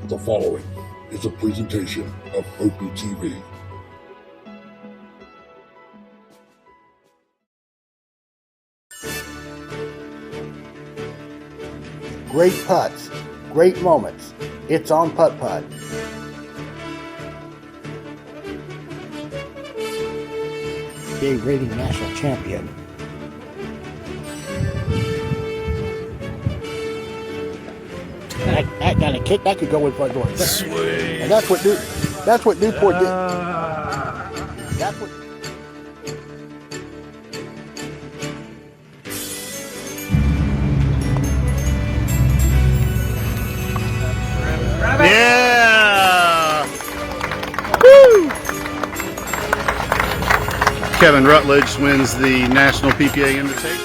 The following is a presentation of Opie TV. Great putts, great moments. It's on Putt-Putt. PA rating national champion. That kind of kick, that could go in front door. Sweet. And that's what Newport did. That's what. Yeah! Woo! Kevin Rutledge wins the National PPA Invitation.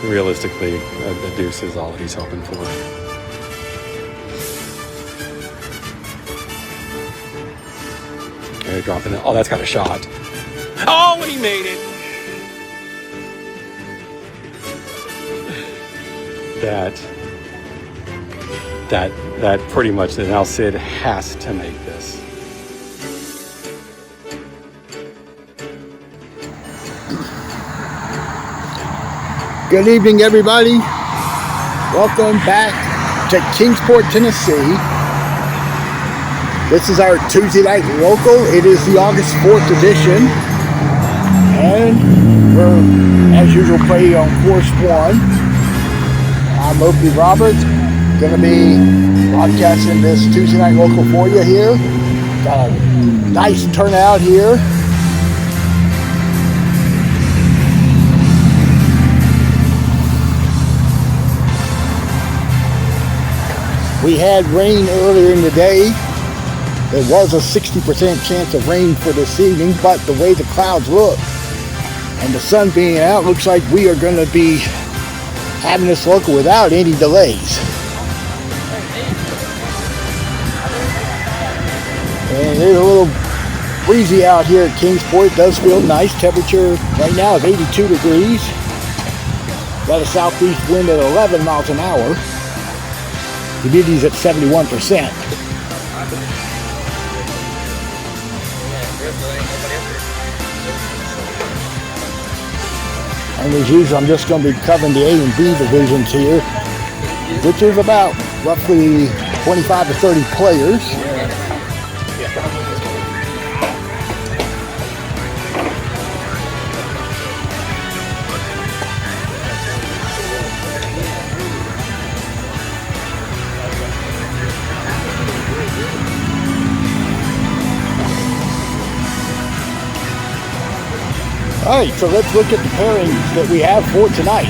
Realistically, the deuce is all he's hoping for. Okay, dropping it. Oh, that's got a shot. Oh, and he made it. That pretty much, now Sid has to make this. Good evening, everybody. Welcome back to Kingsport, Tennessee. This is our Tuesday night local. It is the August 4th edition. And we're, as usual, playing on course 1. I'm Opie Roberts. Going to be broadcasting this Tuesday night local for you here. Got a nice turnout here. We had rain earlier in the day. There was a 60% chance of rain for this evening, but the way the clouds look and the sun being out, looks like we are going to be having this local without any delays. And it's a little breezy out here at Kingsport. It does feel nice. Temperature right now is 82 degrees. Got a southeast wind at 11 miles an hour. Humidity's at 71%. And as usual, I'm just going to be covering the A and B divisions here, which is about roughly 25 to 30 players. All right, so let's look at the pairings that we have for tonight.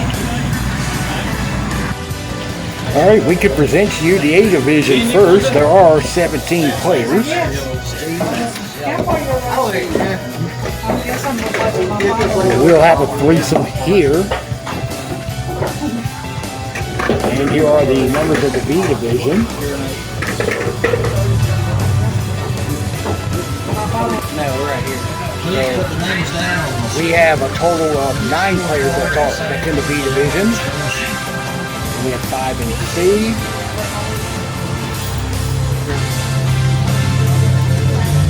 All right, we could present you the A division first. There are 17 players. We'll have a threesome here. And here are the members of the B division. No, we're right here. We have a total of 9 players that's in the B division. We have 5 in C.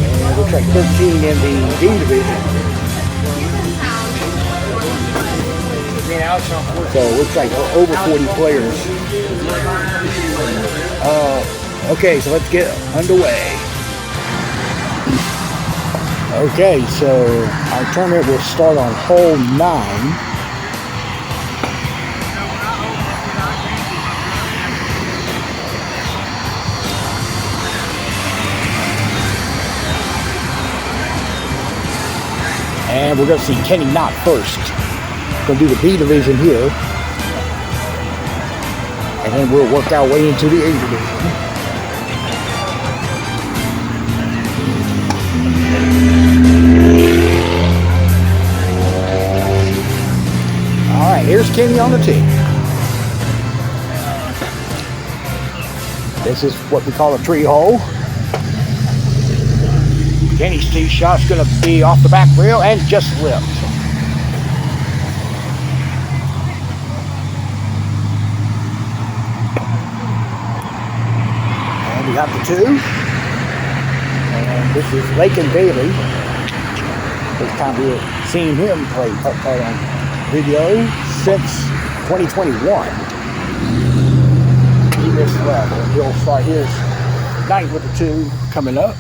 And it looks like 13 in the D division. So it looks like we're over 40 players. Okay, so let's get underway. Okay, so our tournament will start on hole 9. And we're going to see Kenny Knott first. Going to do the B division here. And then we'll work our way into the A division. All right, here's Kenny on the tee. This is what we call a tree hole. Kenny's tee shot's going to be off the back rail and just lift. got the 2. And this is Lake and Bailey. First time we've seen him play putt-putt on video since 2021. He missed level. He'll start his night with the 2 coming up.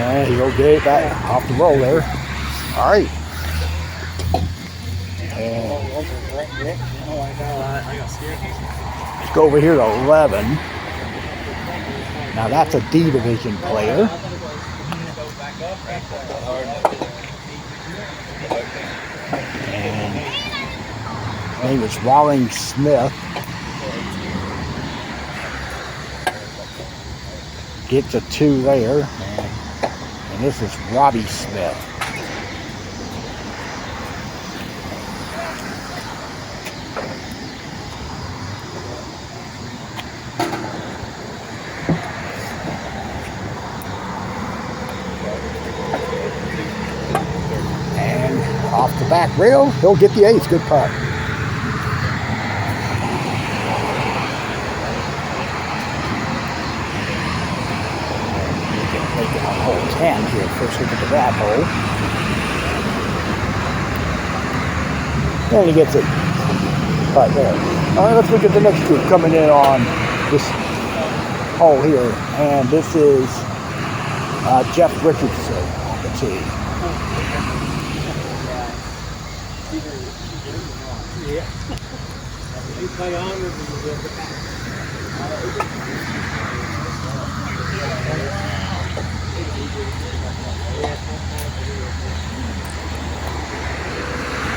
And he'll get it back off the roll there. All right. And let's go over here to 11. Now that's a D division player. And his name is Rawling Smith. Gets a 2 there. And this is Robbie Smith. And off the back rail, he'll get the ace. Good putt. Hole 10 here. First look at the grab hole. And he gets it right there. All right, let's look at the next group coming in on this hole here. And this is Jeff Richardson on the tee.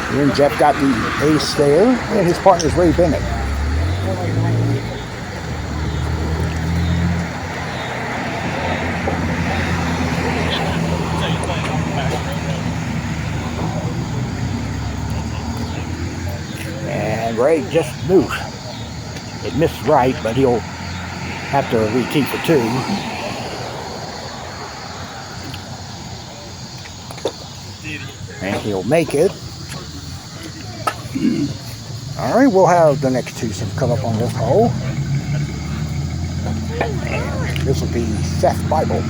And Jeff got the ace there, and his partner is Ray Bennett. And Ray just moved. It missed right, but he'll have to re-tee for 2. And he'll make it. All right, we'll have the next 2 come up on this hole. And this will be Seth Bible.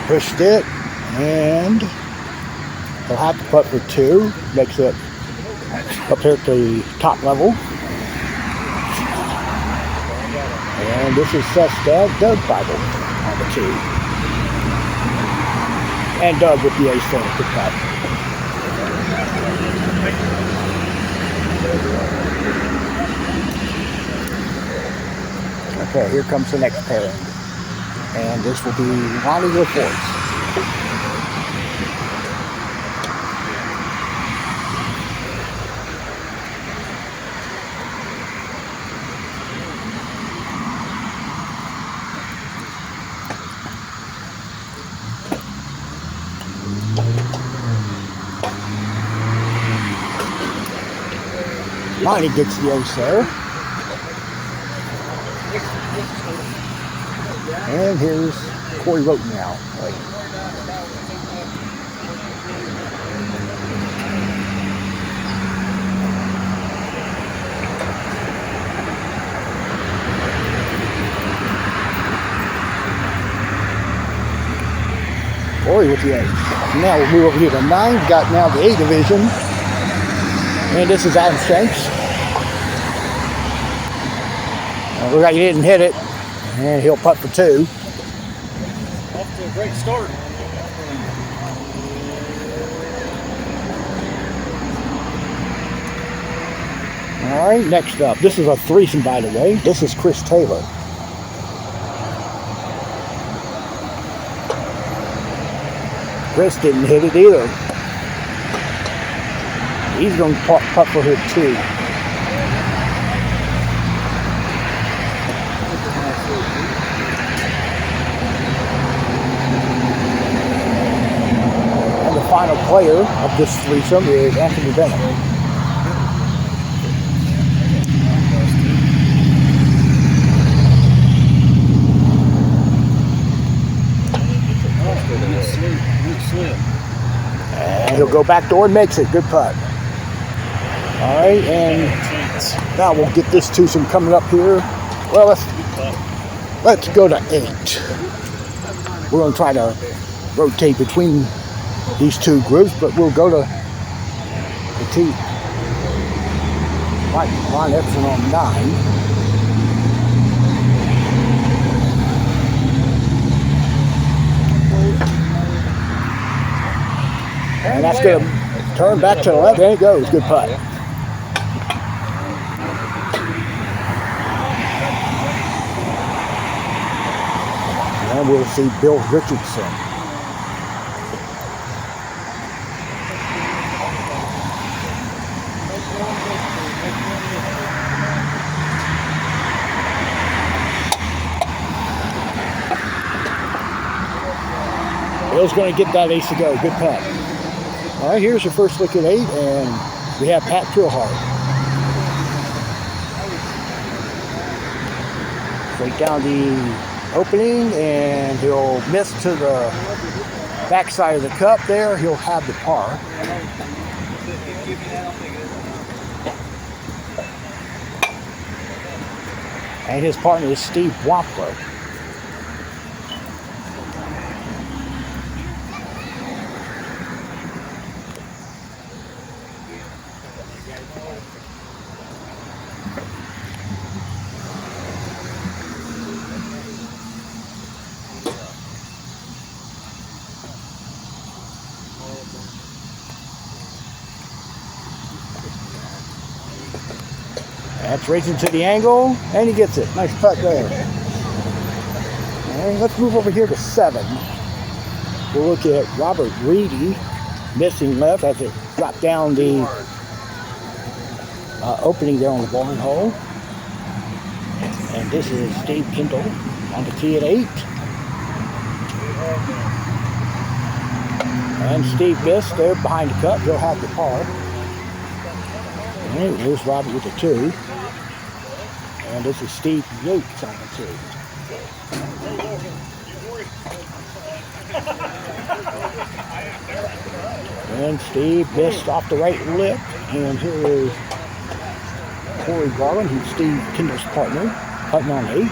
Pushed it, and he'll have to putt for 2. Makes it up here at the top level. And this is Seth's dad, Doug Bible, on the tee. And Doug with the ace there, good putt. Okay, here comes the next pairing. And this will be Lonnie LaForce. Lonnie gets the ace there. And here's Corey Roten now. Corey with the 8. Now we'll move over here to 9. We've got now the A division. And this is Adam Shanks. Looks like he didn't hit it. And he'll putt for 2. Off to a great start. All right, next up. This is a threesome, by the way. This is Chris Taylor. Chris didn't hit it either. He's going to putt for his 2. final player of this threesome is Anthony Bennett. And he'll go back door and makes it. Good putt. All right, and now we'll get this twosome coming up here. Well, let's go to 8. We're going to try to rotate between these two groups, but we'll go to the tee. Right, Ron Epson on 9. And that's going to turn back to the left. There it goes. Good putt. And we'll see Bill Richardson. Bill's going to get that ace to go. Good putt. All right, here's your first look at 8, and we have Pat Trillhart. Straight down the opening, and he'll miss to the backside of the cup there. He'll have the par. And his partner is Steve Wampler. That's racing to the angle, and he gets it. Nice putt there. And let's move over here to 7. We'll look at Robert Reedy, missing left as it dropped down the opening there on the barn hole. And this is Steve Kendall on the tee at 8. And Steve missed there behind the cup. He'll have the par. And here's Robert with the 2. And this is Steve Yates on the 2. And Steve missed off the right lip. And here is Corey Garland, who's Steve Kendall's partner, putting on 8.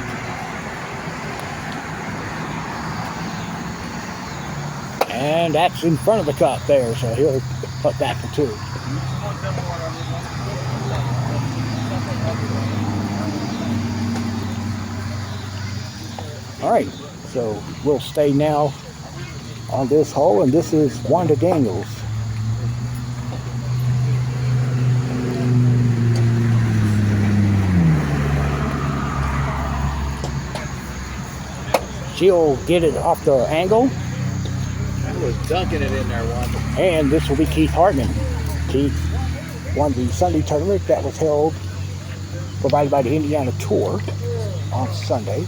And that's in front of the cup there, so he'll putt that for 2. All right, so we'll stay now on this hole, and this is Wanda Daniels. She'll get it off the angle. I was dunking it in there, Wanda. And this will be Keith Hartman. Keith won the Sunday tournament that was held, provided by the Indiana Tour on Sunday.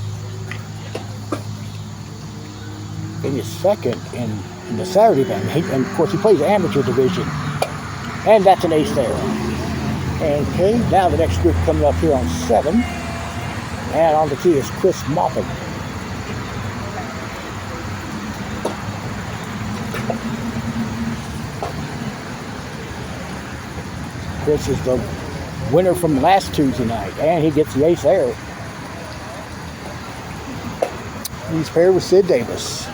He is second in the Saturday event. And of course, he plays the amateur division. And that's an ace there. And okay, now the next group coming up here on 7. And on the tee is Chris Moffat. Chris is the winner from last Tuesday night. And he gets the ace there. He's paired with Sid Davis.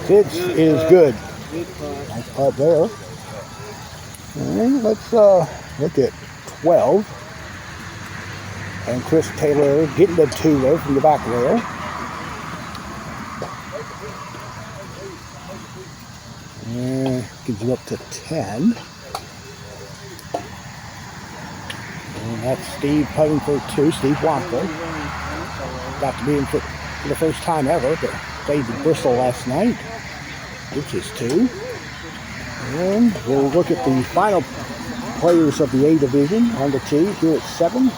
Sid is good. Nice putt there. And let's look at 12. And Chris Taylor getting the 2 there from the back rail. And gives you up to 10. That's Steve putting for 2, Steve Wamper. Got to be in for the first time ever, but played in Bristol last night, which is 2. And we'll look at the final players of the A division on the tee. Here at 7,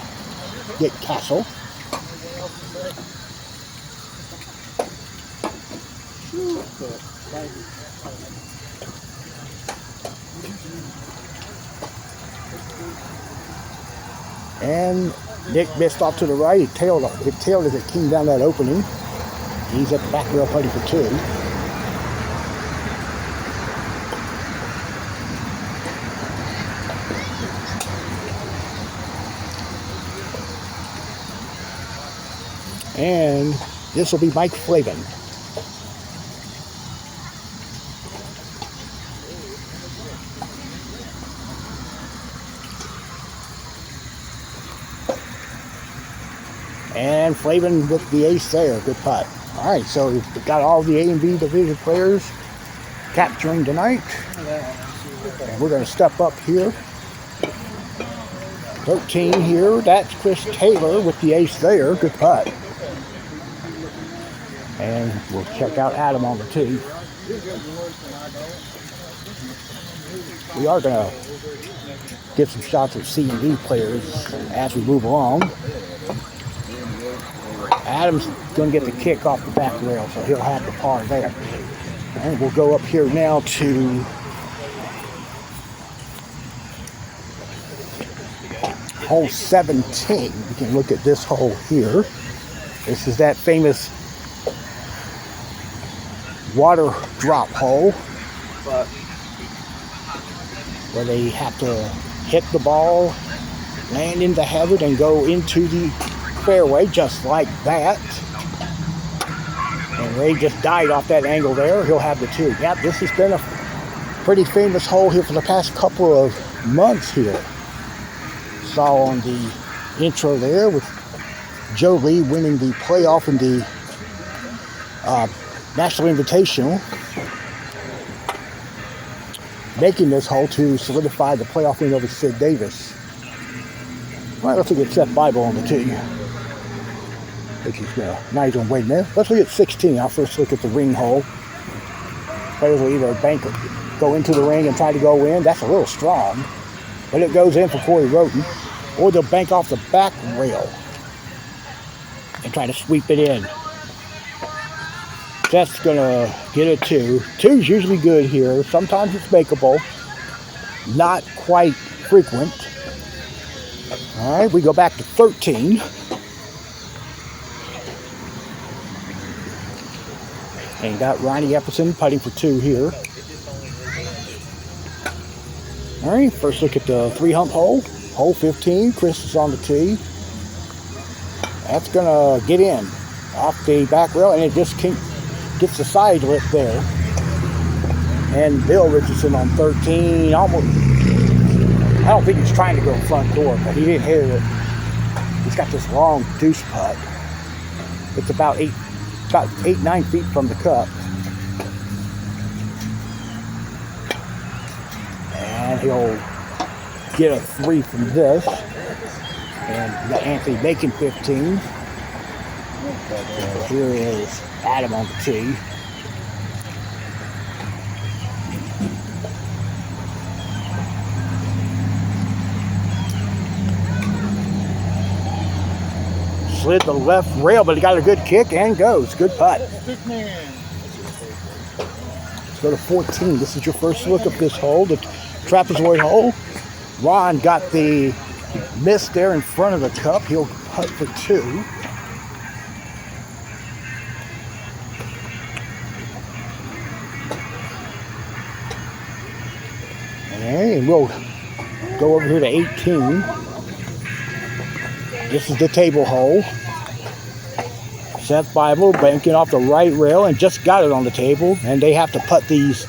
Dick Castle. And Nick missed off to the right. It tailed as it came down that opening. He's at the back rail putting for 2. And this will be Mike Flavin. And Flavin with the ace there. Good putt. All right, so we've got all the A and B division players capturing tonight. And we're going to step up here. 13 here. That's Chris Taylor with the ace there. Good putt. And we'll check out Adam on the tee. We are going to get some shots of C and D players as we move along. Adam's going to get the kick off the back rail, so he'll have the par there. And we'll go up here now to hole 17. We can look at this hole here. This is that famous water drop hole where they have to hit the ball, land in the heaven, and go into the fairway just like that. And Ray just died off that angle there. He'll have the 2. Yep, this has been a pretty famous hole here for the past couple of months here. Saw on the intro there with Joe Lee winning the playoff in the National Invitational, making this hole to solidify the playoff win over Sid Davis. All right, let's look at Seth Bible on the tee. Now he's going to wait a minute. Let's look at 16. I'll first look at the ring hole. Players will either go into the ring and try to go in. That's a little strong, but it goes in for Corey Roden. Or they'll bank off the back rail and try to sweep it in. Seth's going to get a 2. 2's usually good here. Sometimes it's makeable. Not quite frequent. All right, we go back to 13. And got Ronnie Epperson putting for 2 here. All right, first look at the 3-hump hole. Hole 15, Chris is on the tee. That's going to get in off the back rail, and it just gets the side lip there. And Bill Richardson on 13, almost, I don't think he's trying to go front door, but he didn't hit it. He's got this long deuce putt. It's about 8-9 feet from the cup. And he'll get a 3 from this. And we got Anthony Bacon 15. So here is Adam on the tee. Slid the left rail, but he got a good kick and goes. Good putt. Let's go to 14. This is your first look at this hole, the trapezoid hole. Ron got the miss there in front of the cup. He'll putt for 2. And we'll go over here to 18. This is the table hole. Seth Bible banking off the right rail and just got it on the table. And they have to putt these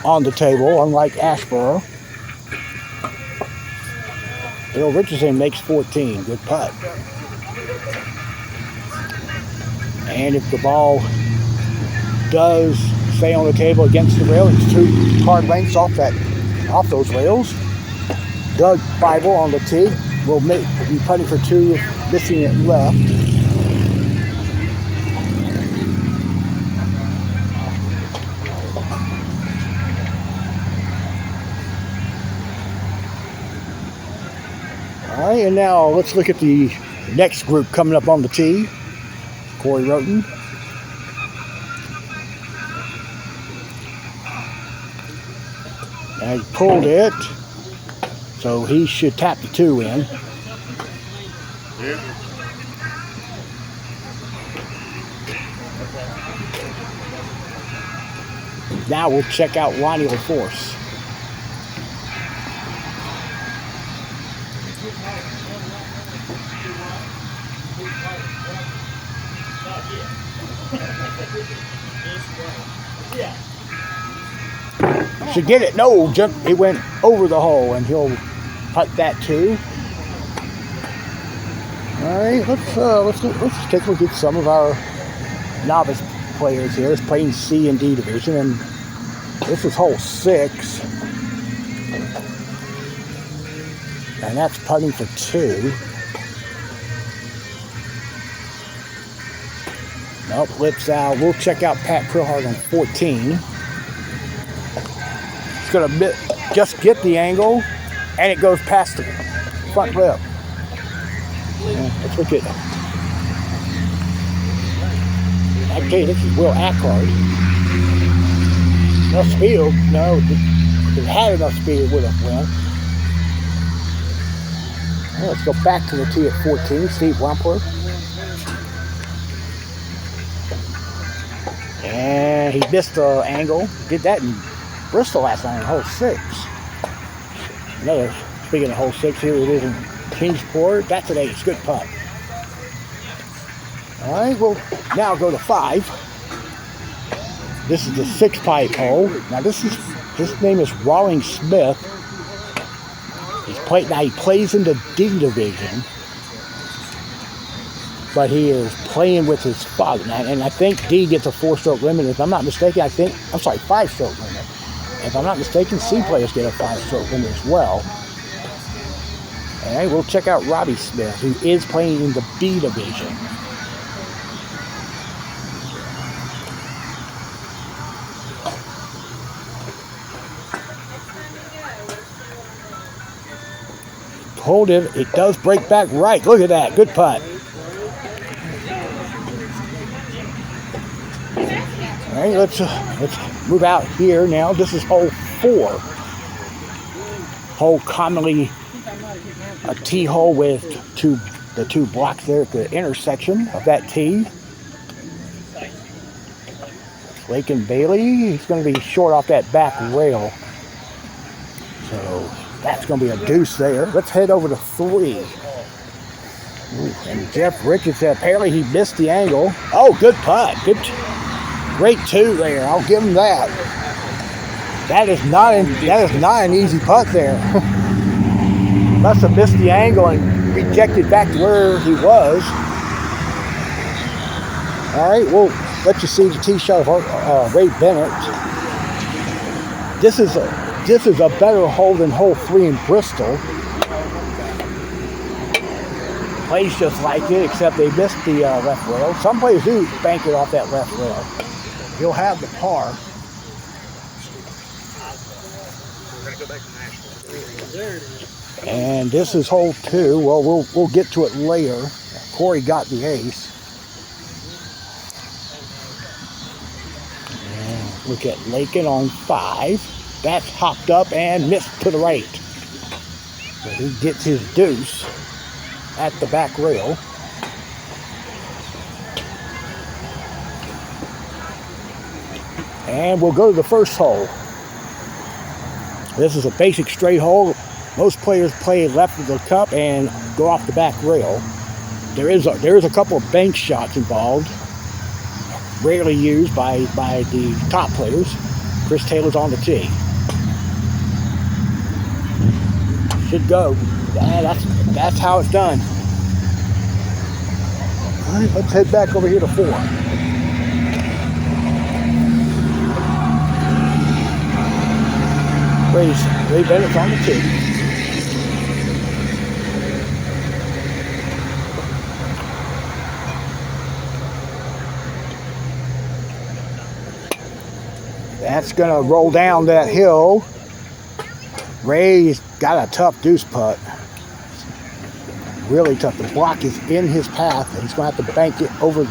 on the table, unlike Ashboro. Bill Richardson makes 14. Good putt. And if the ball does stay on the table against the rail, it's 2 card lengths off those rails. Doug Bible on the tee. will be putting for 2, missing it left. All right, and now let's look at the next group coming up on the tee. Corey Roten. And he pulled it, so he should tap the 2 in. Now we'll check out Ronnie LaForce. Should get it. No, jump. It went over the hole, and he'll putt that too. All right, let's take a look at some of our novice players here. It's playing C and D division, and this is hole 6, and that's putting for 2. Nope, we'll check out Pat Prillhart on 14. It's gonna just get the angle, and it goes past the front lip. Let's look at. I tell you, this is Will Acklard. Enough speed, no, if it had enough speed, it would have went. Well, let's go back to the tee at 14, Steve Wampler. And he missed the angle. Did that in Bristol last night in hole 6. Another, speaking of hole 6, here it is in Kingsport. That's an ace. Good putt. All right, we'll now go to 5. This is the 6-pipe hole. Now his name is Rawling Smith. He plays in the D division, but he is playing with his father. And I think D gets a 4-stroke limit. If I'm not mistaken, 5-stroke limit. If I'm not mistaken, C players get a 5-stroke limit as well. All right, we'll check out Robbie Smith, who is playing in the B division. Hold it. It does break back right. Look at that. Good putt. All right, let's move out here now. This is hole 4. Hole commonly a tee hole with the two blocks there at the intersection of that tee. Lake and Bailey. He's going to be short off that back rail. So that's going to be a deuce there. Let's head over to 3. Ooh, and Jeff Richardson, apparently he missed the angle. Oh, good putt. Great 2 there. I'll give him that. That is not an easy putt there. Must have missed the angle and rejected back to where he was. All right, we'll let you see the tee shot of Ray Bennett. This is a better hole than hole 3 in Bristol. Plays just like it, except they missed the left rail. Some players do bank it off that left rail. He'll have the par. We're gonna go back to Nashville. And this is hole 2. Well, we'll get to it later. Corey got the ace. And look at Lakin on 5. That's hopped up and missed to the right. But he gets his deuce at the back rail. And we'll go to the first hole. This is a basic straight hole. Most players play left of the cup and go off the back rail. There is a couple of bank shots involved, rarely used by the top players. Chris Taylor's on the tee. Should go. Yeah, that's how it's done. All right, let's head back over here to 4. Ray Bennett's on the tee. that's going to roll down that hill. Ray's got a tough deuce putt. Really tough. The block is in his path, and he's going to have to bank it over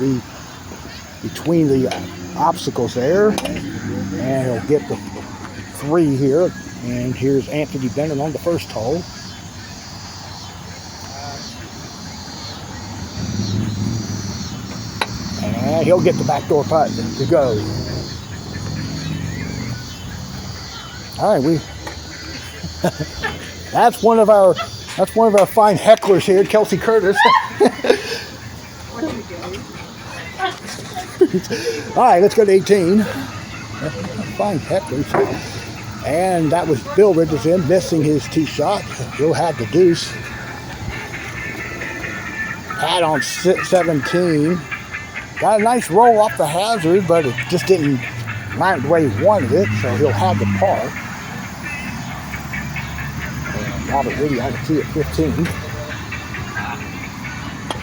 between the obstacles there. And he'll get the 3 here. And here's Anthony Bennett on the first hole. And he'll get the backdoor putt to go. All right, that's one of our fine hecklers here, Kelsey Curtis. All right, let's go to 18. Fine hecklers. And that was Bill Richardson missing his tee shot. He'll have the deuce. Pat on 17. Got a nice roll off the hazard, but it just didn't line it the way he wanted it, so he'll have the par. And Robert Reedy on the tee at 15.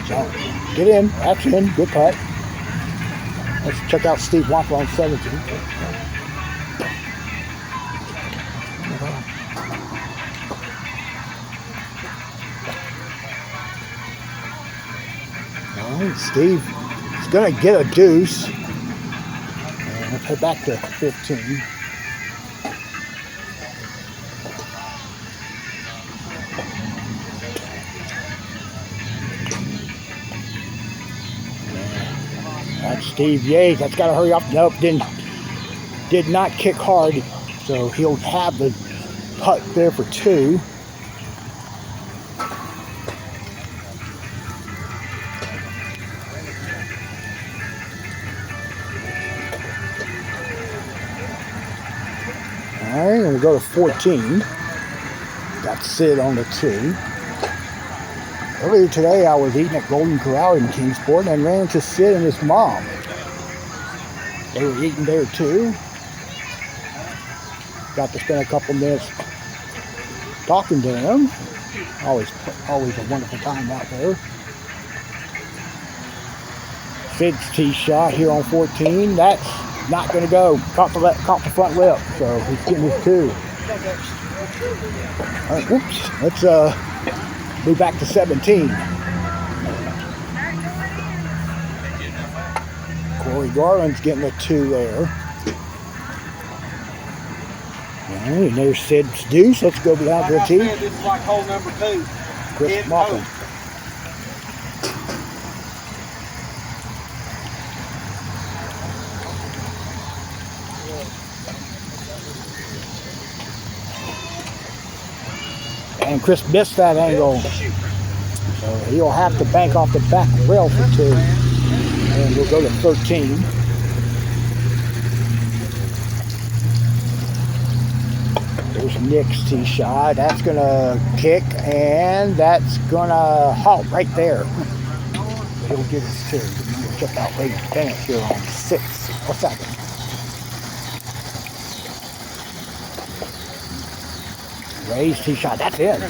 So, get in. That's in. Good putt. Let's check out Steve Wampler on 17. All right, Steve. Going to get a deuce. And let's head back to 15. That's Steve Yates. That's got to hurry up. Nope, did not kick hard. So he'll have the putt there for 2. All right, and we'll go to 14. Got Sid on the 2. Earlier today, I was eating at Golden Corral in Kingsport and ran into Sid and his mom. They were eating there too. Got to spend a couple minutes talking to them. Always a wonderful time out there. Sid's tee shot here on 14. That's not going to go. Caught the front lip, so he's getting his 2. All right, whoops. Let's move back to 17. Corey Garland's getting a 2 there. All right, and there's Sid's deuce. Let's go down to the tee. This is like hole number 2. Chris Moffitt. And Chris missed that angle. So he'll have to bank off the back rail for 2. And we'll go to 13. There's Nick's tee shot. That's going to kick, and that's going to halt right there. He'll get his 2. We'll check out Ray Bennett here on 6. What's that? Ray's tee shot. That's it.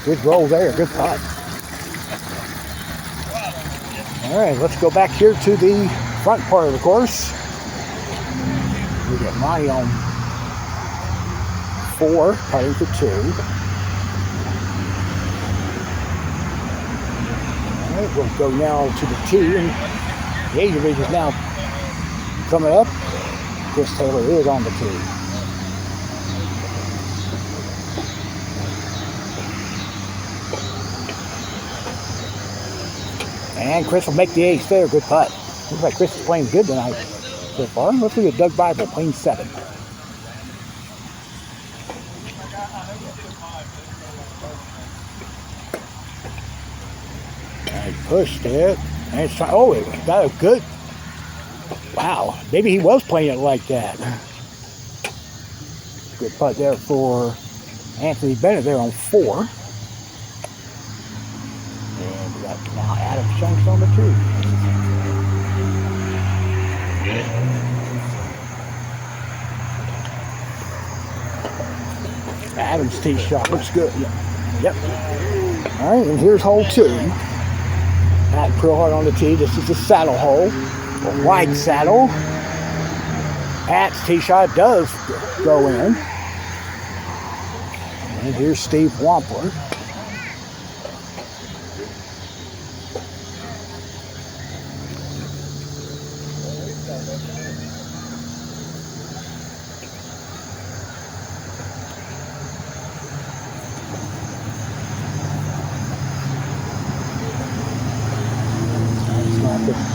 Good roll there. Good putt. All right, let's go back here to the front part of the course. We got Monty on 4, putting for 2. All right, we'll go now to the tee, and the A division is now coming up. Chris Taylor is on the tee. And Chris will make the ace there. Good putt. Looks like Chris is playing good tonight so far. Let's look at Doug Bible playing 7. And he pushed it. And it's trying. Oh, it got a good. Wow. Maybe he was playing it like that. Good putt there for Anthony Bennett there on 4. And we got now Adam Shanks on the 2. Adam's tee shot looks good. Yep. All right, and here's hole 2. Matt Prilhart on the tee. This is the saddle hole, a wide saddle. Pat's tee shot does go in. And here's Steve Wampler.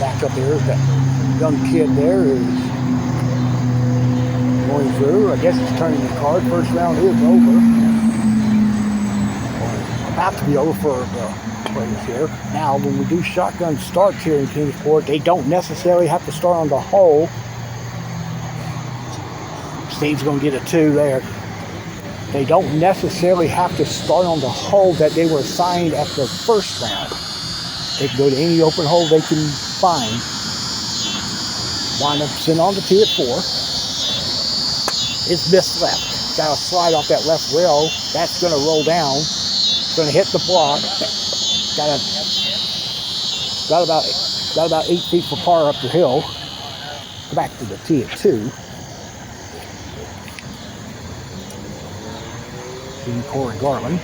Back up there, that young kid there is going through. I guess he's turning the card. First round is over. Or about to be over for the players here. Now, when we do shotgun starts here in KINGSPORT, they don't necessarily have to start on the hole. Steve's going to get a 2 there. They don't necessarily have to start on the hole that they were assigned at the first round. They can go to any open hole they can find. Wind up sitting on the tee at 4. It's missed left. Got to slide off that left rail. That's going to roll down. It's going to hit the block. Got about 8 feet for par up the hill. Back to the tee at 2. See Corey Garland.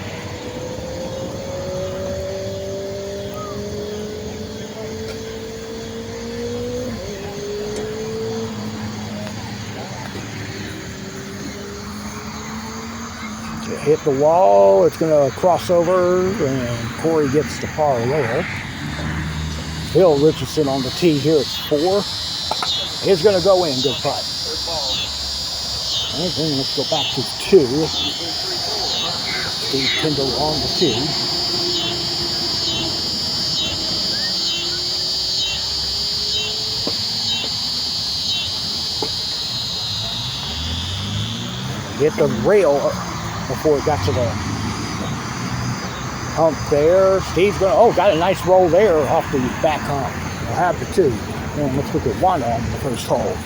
Hit the wall, it's going to cross over, and Corey gets the par there. Bill Richardson on the tee here at 4. It's going to go in, good putt. And then let's go back to 2. Steve Kendall on the tee. Hit the rail before it got to the hump there. Steve's going to, got a nice roll there off the back hump. We'll have the 2. And let's look at 1 on the first hole.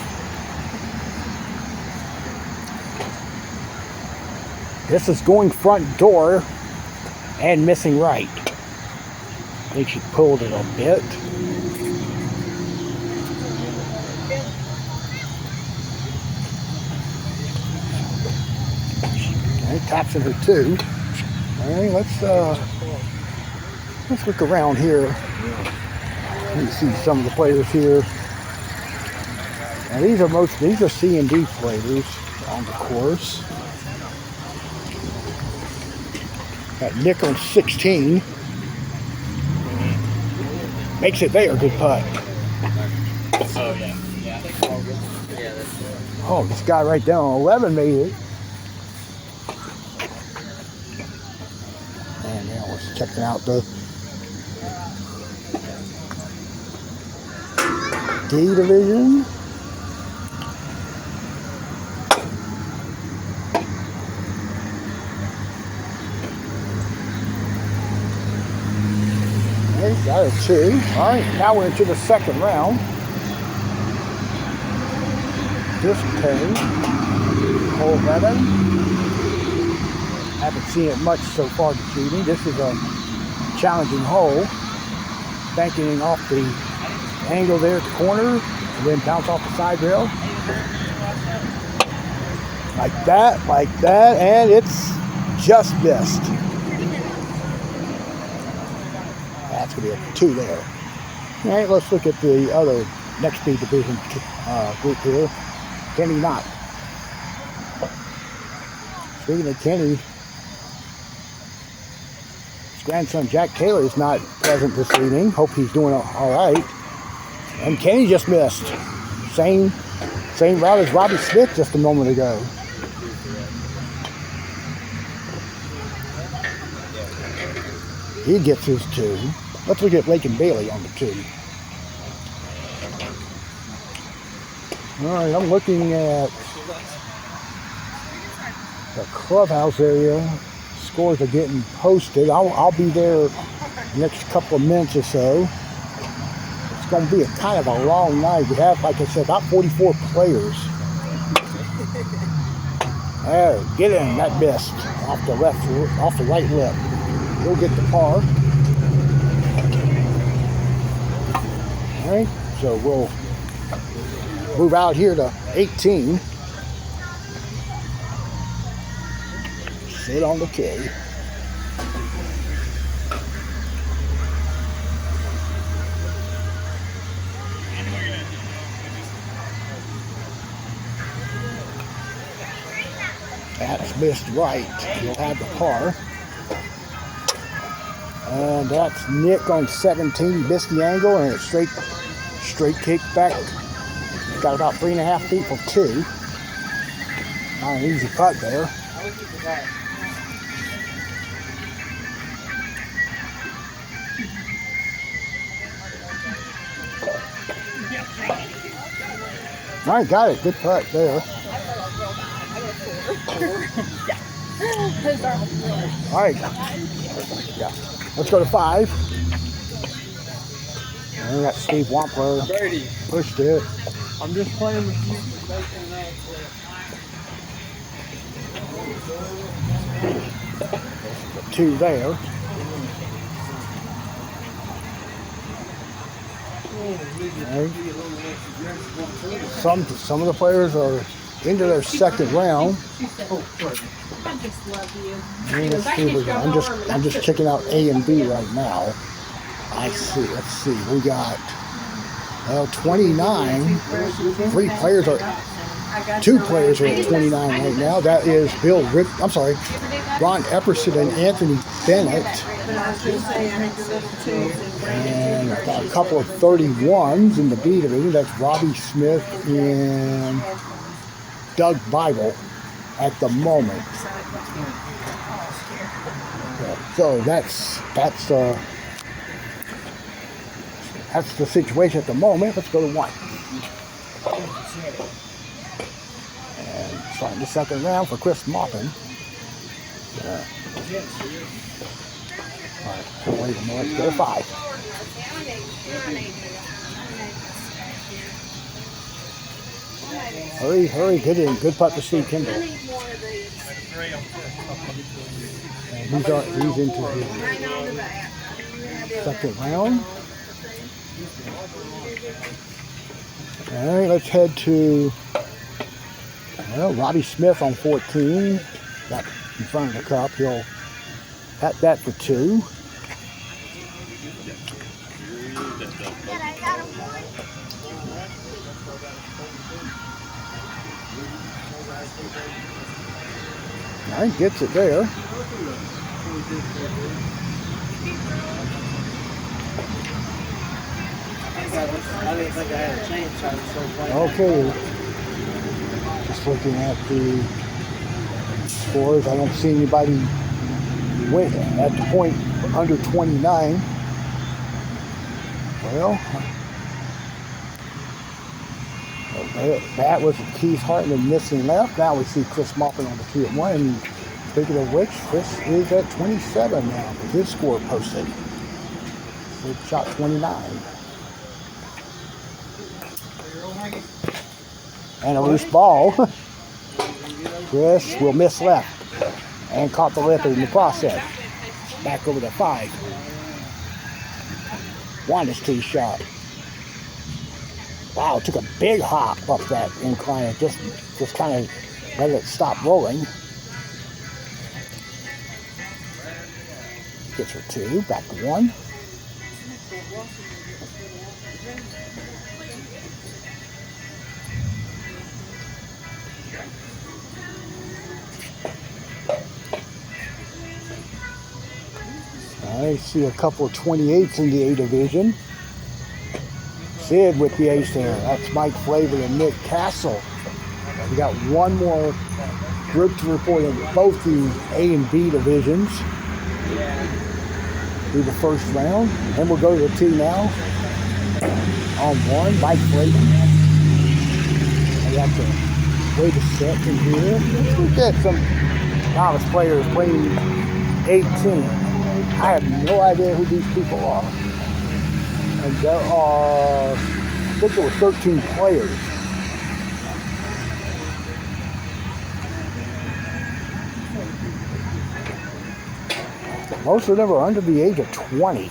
This is going front door and missing right. I think she pulled it a bit. Taps in her 2. All right, let's look around here. Let me see some of the players here. Now these are C and D players on the course. Got Nick on 16. Makes it there, good putt. Oh, this guy right down on 11 made it. Checking out the D division. Okay, got a 2. All right, now we're into the second round. This pay, hole 11. Haven't seen it much so far this evening. This is a challenging hole. Banking off the angle there at the corner, and then bounce off the side rail. Like that, and it's just missed. That's going to be a 2 there. All right, let's look at the other next B division group here. Kenny Knott. Speaking of Kenny, grandson Jack Taylor is not present this evening. Hope he's doing all right. And Kenny just missed. Same route as Robbie Smith just a moment ago. He gets his 2. Let's look at Lakin Bailey on the 2. All right, I'm looking at the clubhouse area. Scores are getting posted. I'll be there the next couple of minutes or so. It's going to be a kind of a long night. We have, like I said, about 44 players. There, get in, that missed off the right lip. He'll get the par. All right, so we'll move out here to 18. Sit on the K. That's missed right. He'll have the par. And that's Nick on 17, missed the angle, and it's straight kick back. Got about 3.5 feet for 2. Not an easy putt there. All right, got it. Good putt there. All right. Yeah. Let's go to 5. And we got Steve Wampler. Brady. Pushed it. I'm just playing with you. 2 there. Right. Some of the players are into their second round. I just love you. Let's see, I'm just checking out A and B right now. I see. Let's see. We got 29. 3 players are. 2 players are at 29 right now. That is Ron Epperson and Anthony Bennett. And a couple of 31s in the B division. That's Robbie Smith and Doug Bible at the moment. So that's the situation at the moment. Let's go to 1. And starting the second round for Chris Maupin. All right, wait a minute. Let's go to 5. Hurry, get in. Good putt to Steve Kimball. And he's into his second round. All right, let's head to Robbie Smith on 14. Got in front of the cup. He'll pat that for 2. All right, gets it there. I didn't think I had a chance. I was so playing. Okay. Just looking at the scores. I don't see anybody at the point under 29. Well, that was Keith Hartman missing left. Now we see Chris Maupin on the tee at 1. And speaking of which, Chris is at 27 now with his score posted. So he shot 29. And a loose ball. Chris will miss left and caught the lip in the process. Back over to 5. Wanda's tee shot. Wow, took a big hop up that incline. Just kind of let it stop rolling. Gets her 2, back to 1. I see a couple of 28s in the A division. Sid with the ace there. That's Mike Flavor and Nick Castle. We got one more group to report in both the A and B divisions. Do the first round. And we'll go to the 2 now. On 1, Mike Flavor. I have to wait a second here. Let's look at some novice players playing 18. I have no idea who these people are. And there are, I think there were 13 players. Most of them are under the age of 20.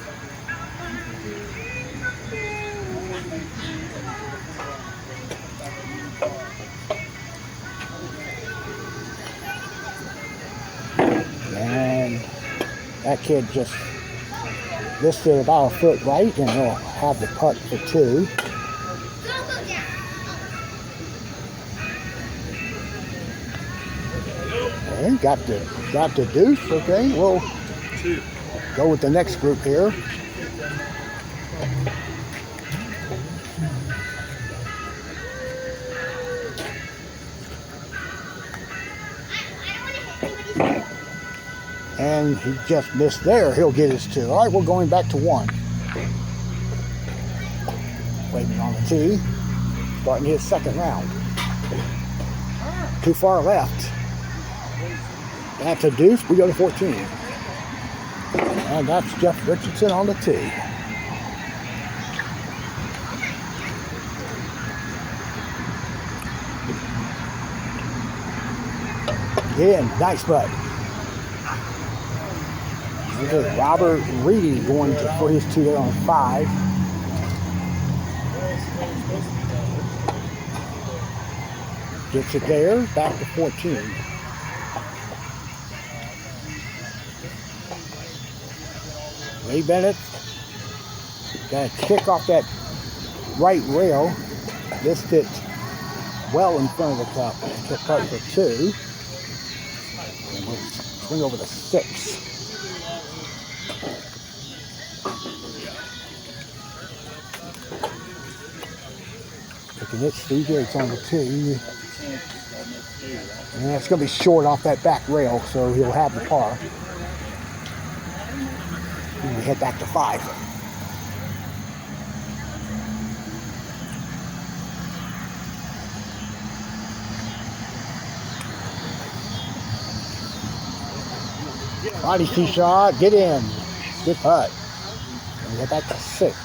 kid just missed it about a foot right, and he'll have the putt for 2. Okay, got the deuce. Okay, we'll go with the next group here. And he just missed there. He'll get his 2. All right, we're going back to 1. Waiting on the tee. Starting his second round. Too far left. That's a deuce. We go to 14. And that's Jeff Richardson on the tee. Get in. Nice putt. Okay, Robert Reedy going for his 2 there on 5. Gets it there, back to 14. Ray Bennett got to kick off that right rail. Missed it well in front of the cup. To putt for 2. And we'll swing over to 6. Taking it, Steve, it's on the tee. And it's going to be short off that back rail, so he'll have the par. And we head back to 5. Body tee shot, get in. Good putt. And we head back to 6.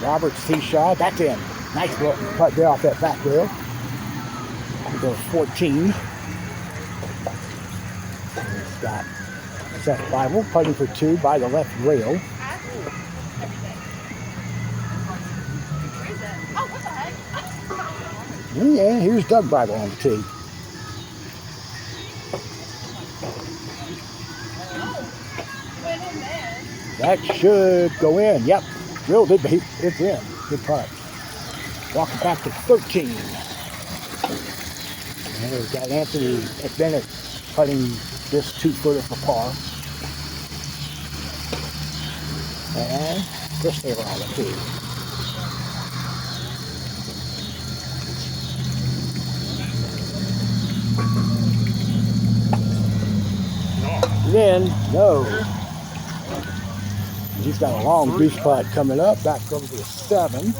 Robert's tee shot, that's in. Nice putt there off that back rail. We go to 14. He's got Seth Bible putting for 2 by the left rail. Yeah, here's Doug Bible on the tee. That should go in. Yep. Drill did, but it's in. Good putt. Walking back to 13. And we've got Anthony Bennett putting this 2-footer for par. And Chris Taylor on the tee. Then, no. He's got a long goose putt coming up. Back over to 7.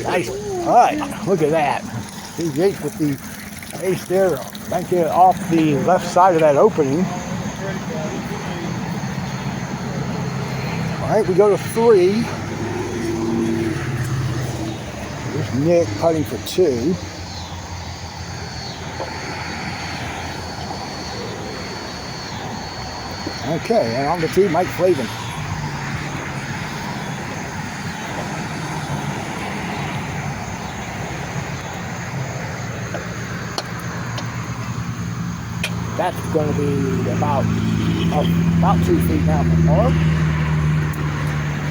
Nice putt. Look at that. Steve Yates with the ace there. Banking it off the left side of that opening. All right, we go to 3. Here's Nick putting for 2. Okay, and on the tee, Mike Flavin. That's going to be about 2 feet now from par.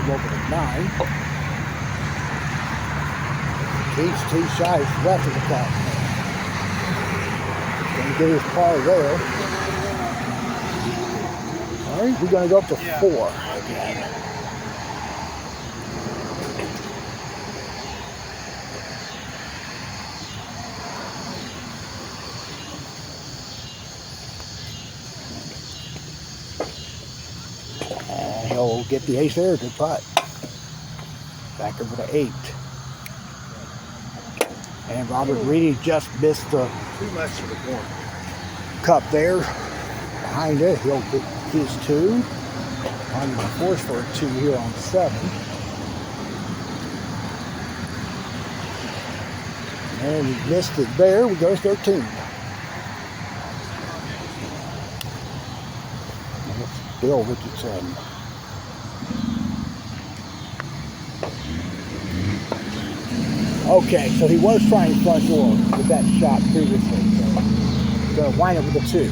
Go over to 9. Keith's tee shot is left of the cup. Going to get his par there. All right, we're going to go up to 4 again. And he'll get the ace there. Good putt. Back over to 8. And Robert Reedy just missed the 2 left to the corner. Cup there. Behind it, he'll get his 2. On the force for a 2 here on 7. And he missed it there. We go to 13. And it's Bill Richardson. Okay, so he was trying front door with that shot previously. So gonna wind up with a 2.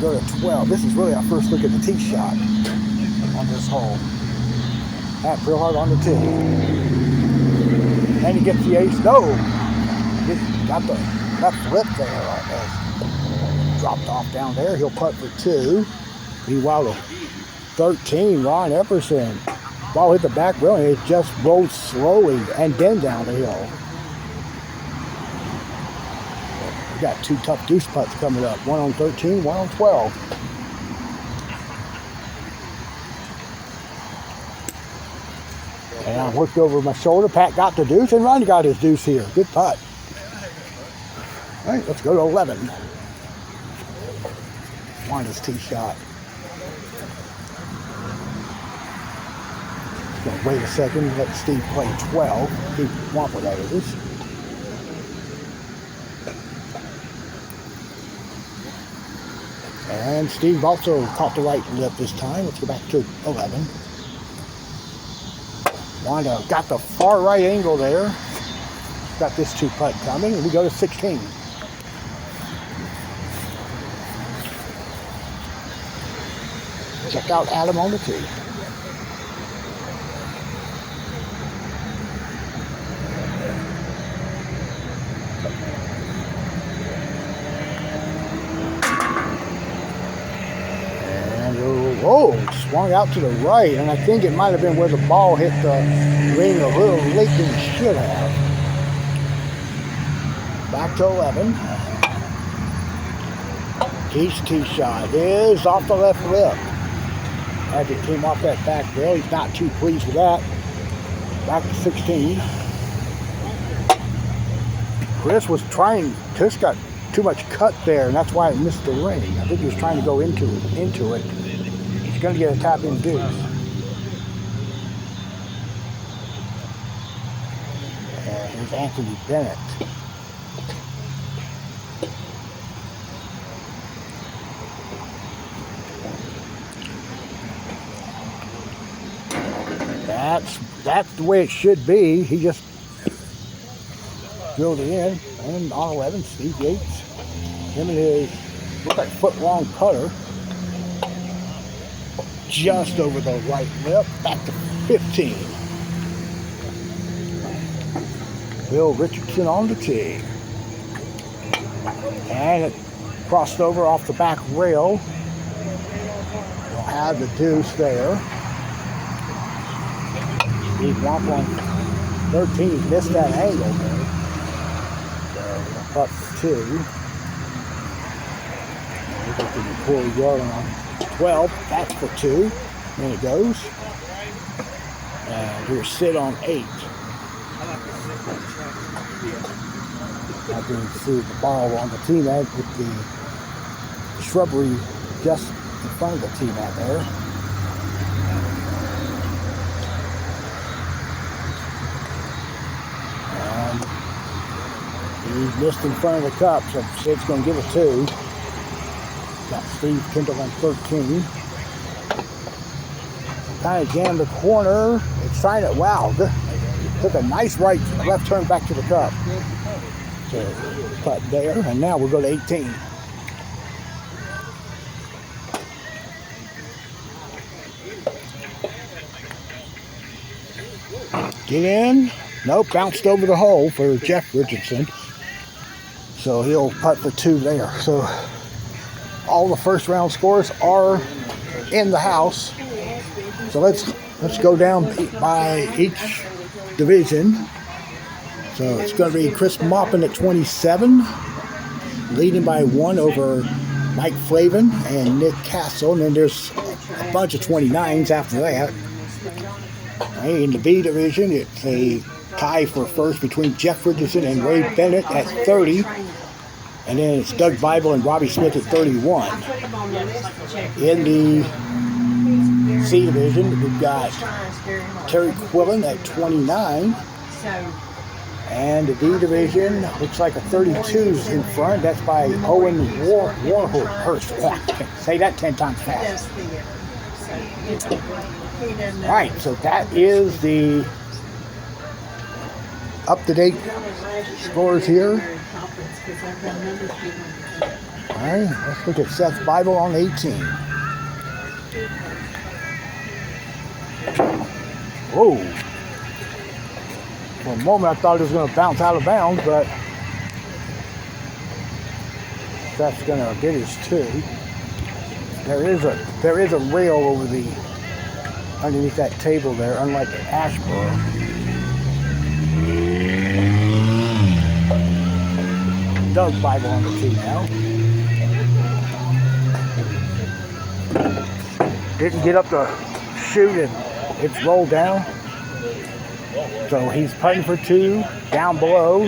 Go to 12. This is really our first look at the tee shot on this hole. Tap real hard on the tee. And he gets the ace. No! Got the left lip there. Dropped off down there. He'll putt for 2. Meanwhile, the 13, Ron Epperson. Ball hit the back rail and it just rolled slowly and then down the hill. We got 2 tough deuce putts coming up. One on 13, one on 12. And I looked over my shoulder. Pat got the deuce and Ron got his deuce here. Good putt. All right, let's go to 11. Wanda's tee shot. Gonna wait a second, let Steve play 12. Steve Wamper, that is. And Steve also caught the right lip this time. Let's go back to 11. Wanda got the far right angle there. Got this 2 putt coming, and we go to 16. Check out Adam on the tee. Oh, swung out to the right, and I think it might have been where the ball hit the ring a little late than it should have. Back to 11. Keith's tee shot is off the left lip. As it came off that back rail, he's not too pleased with that. Back to 16. Chris got too much cut there, and that's why it missed the ring. I think he was trying to go into it. He's going to get a tap-in deuce. And here's Anthony Bennett. That's the way it should be. He just drilled it in. And on 11, Steve Yates. Him and his, looks like foot-long putter. Just over the right lip. Back to 15. Bill Richardson on the tee. And it crossed over off the back rail. We'll have the deuce there. Steve Wamp on 13 missed that angle there. So we'll putt for 2. We're going to pull the yard on 12. That's for 2. And it goes. And we'll sit on 8. Not going to see the ball on the tee mat with the shrubbery just in front of the tee mat there. He's missed in front of the cup, so Sid's going to give it 2. Got Steve Kendall on 13. Kind of jammed the corner. It's trying to, wow, took a nice left turn back to the cup. So, putt there, and now we'll go to 18. Get in. Nope, bounced over the hole for Jeff Richardson. So he'll putt for 2 there. So all the first round scores are in the house. So let's go down by each division. So it's going to be Chris Maupin at 27, leading by 1 over Mike Flavin and Nick Castle. And then there's a bunch of 29s after that. In the B division, it's a tie for first between Jeff Richardson and Ray Bennett at 30. And then it's Doug Bible and Robbie Smith at 31. In the C division, we've got Terry Quillen at 29. And the D division looks like a 32's in front. That's by Owen Warhurst. Say that 10 times fast. All right, so that is the up-to-date scores here. All right, let's look at Seth's Bible on 18. Whoa. For a moment, I thought it was going to bounce out of bounds, but Seth's going to get his 2. There is a rail over underneath that table there, unlike the Ashboro. Doug's Bible on the 2 now. Didn't get up to shoot and it's rolled down. So he's putting for 2 down below.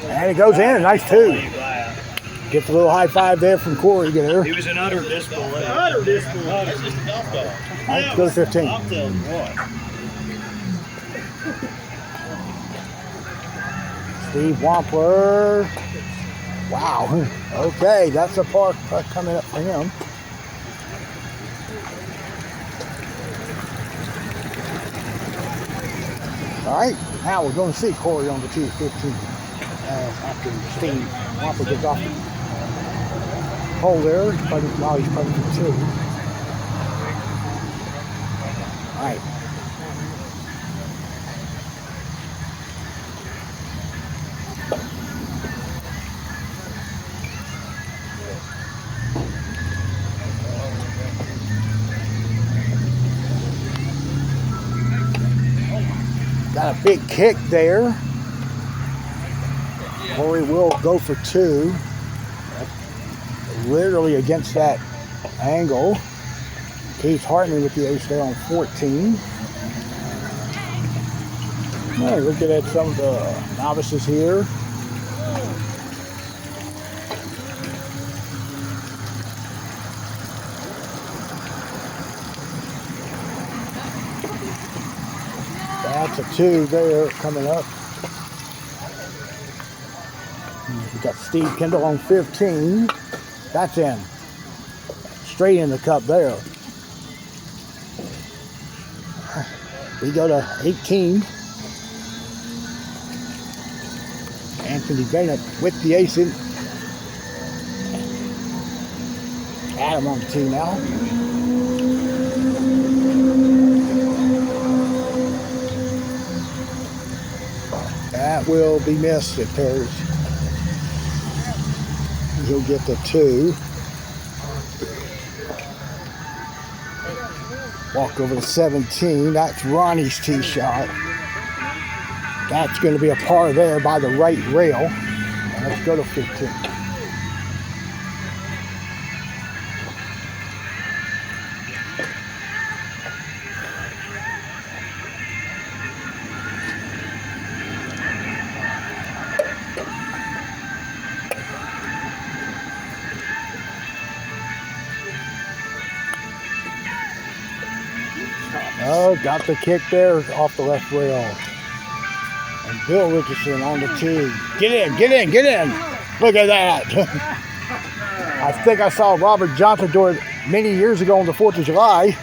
And it goes in, a nice 2. Gets a little high five there from Corey there. He was in utter disbelief. Let's go to 15. I'll tell you what. Steve Wampler. Wow. Okay, that's a par coming up for him. All right, now we're going to see Corey on the 215 after Steve Wampler gets off the hole there. He's putting for 2. All right. Got a big kick there. Corey will go for 2. Literally against that angle. Keith Hartman with the ace there on 14. All right, looking at some of the novices here. That's a 2 there coming up. We got Steve Kendall on 15. That's in. Straight in the cup there. We go to 18. Anthony Bennett with the ace in. Adam on the tee now. That will be missed at pairs. He'll get the 2. Walk over to 17. That's Ronnie's tee shot. That's going to be a par there by the right rail. Let's go to 15. Oh, got the kick there off the left rail. And Bill Richardson on the tee. Get in, get in, get in. Look at that. I think I saw Robert Johnson do it many years ago on the 4th of July.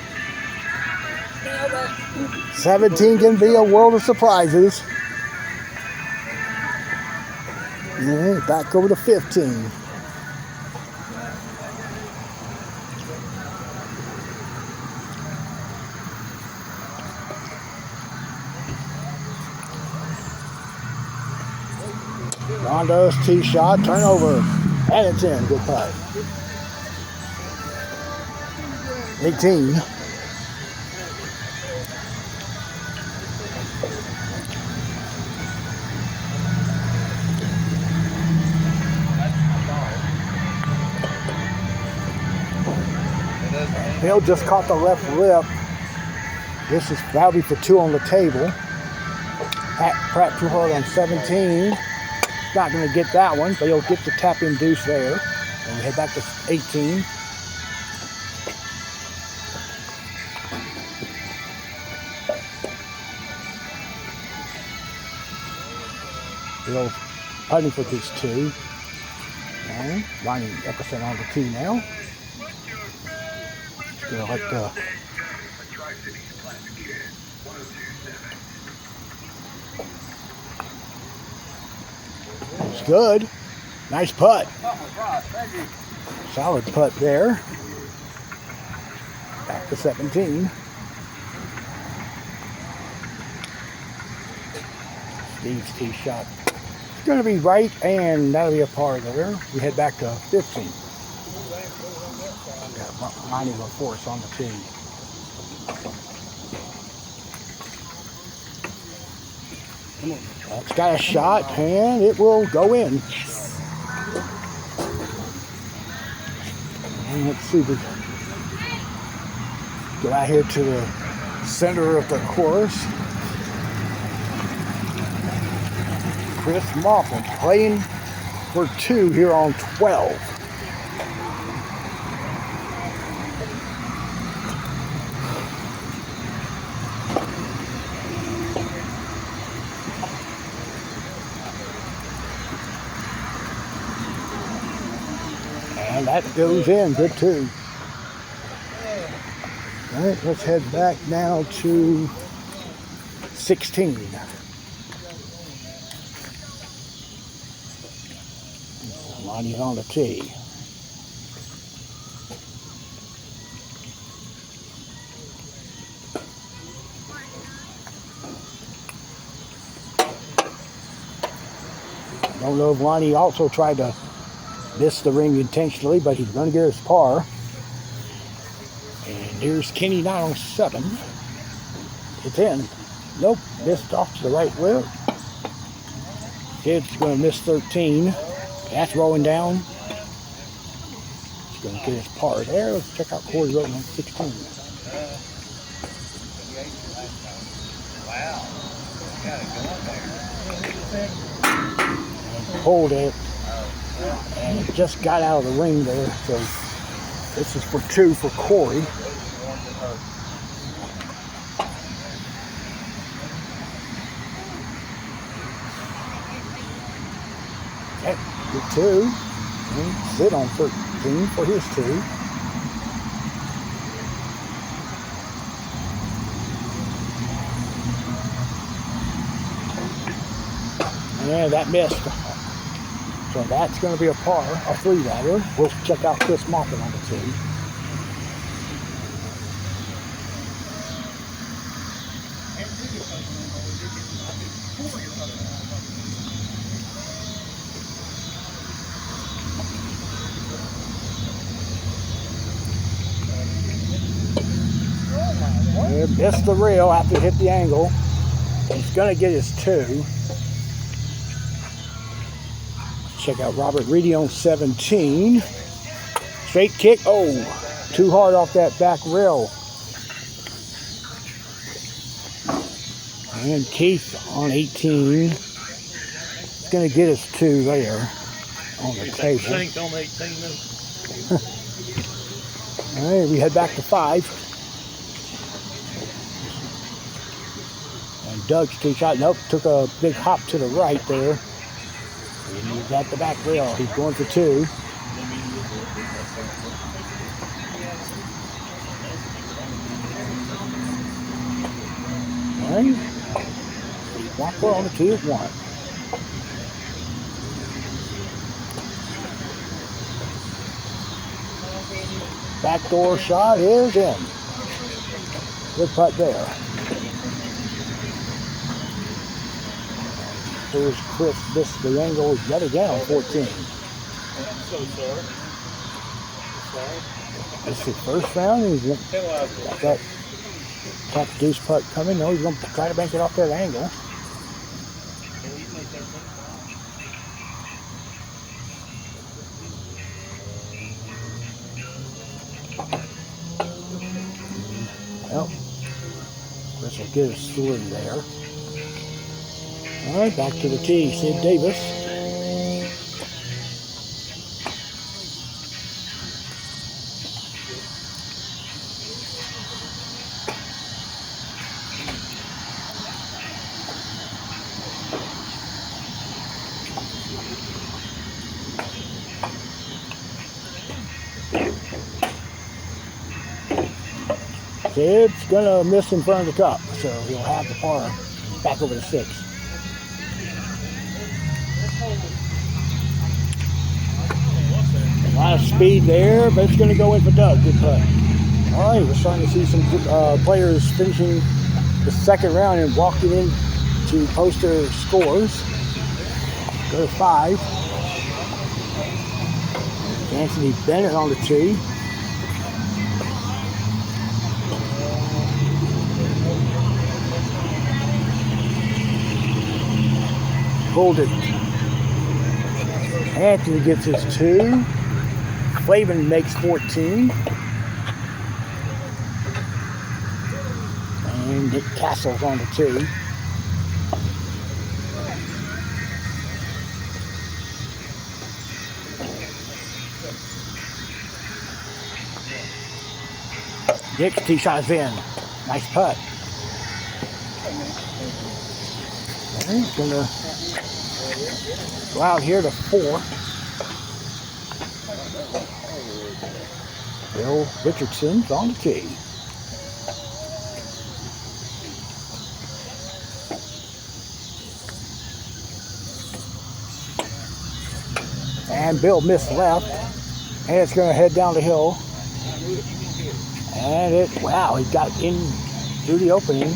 17 can be a world of surprises. Yeah, back over to 15. Rondo's tee shot, turnover, and it's in. Good putt. 18. Bill just caught the left lip. That'll be for 2 on the table. Pratt too hard on 17. Not going to get that one, but he'll get the tap-in deuce there. And we head back to 18. Bill putting for his 2. And Ronnie Epperson on the tee now. Gonna let the it's good. Nice putt. Solid putt there. Back to 17. Steve's tee shot. It's going to be right, and that'll be a par there. We head back to 15. Got Monty LaForce on the tee. It's got a shot, and it will go in. Yes. And let's see, we get out here to the center of the course. Chris Moffitt playing for 2 here on 12. And that goes in, good too. All right, let's head back now to 16. Lonnie's on the tee. Don't know if Lonnie also tried to miss the ring intentionally, but he's going to get his par. And here's Kenny 907. It's in. Nope, missed off to the right wheel. Kid's going to miss 13. That's rolling down. He's going to get his par there. Let's check out Corey Roden on 16. Wow. Got it going there. And pulled it. And it just got out of the ring there. So this is for 2 for Corey. Okay, good 2. And sit on 13 for his 2. And that missed. So that's going to be a par, a 3 rather. We'll check out Chris Moffitt on the tee. Missed the rail after it hit the angle. He's going to get his 2. Check out Robert Reedy on 17. Straight kick. Oh, too hard off that back rail. And Keith on 18. He's going to get his 2 there on the table. On 18, All right, we head back to 5. And Doug's tee shot. Nope, took a big hop to the right there. And he's at the back rail. He's going for 2. All right. Walker on the tee at 1. Backdoor shot is in. Good putt there. Here's Chris, missed the angle yet again on 14. I'm so sorry. This is the first round. He's got that top deuce putt coming. No, he's going to try to bank it off that angle. Well, Chris will get his 3 there. All right, back to the tee, Sid Davis. It's gonna miss in front of the cup, so he'll have the par back over the 6. A lot of speed there, but it's gonna go in for Doug. Good putt. All right, we're starting to see some players finishing the second round and walking in to post their scores. Go to 5. Anthony Bennett on the tee. Pulled it. Anthony gets his 2. Flavin makes 14. And Nick Castle's on the tee. Nick's tee shot is in. Nice putt. And he's gonna go out here to 4. Bill Richardson's on the tee. And Bill missed left, and it's going to head down the hill. And wow, he got in through the opening.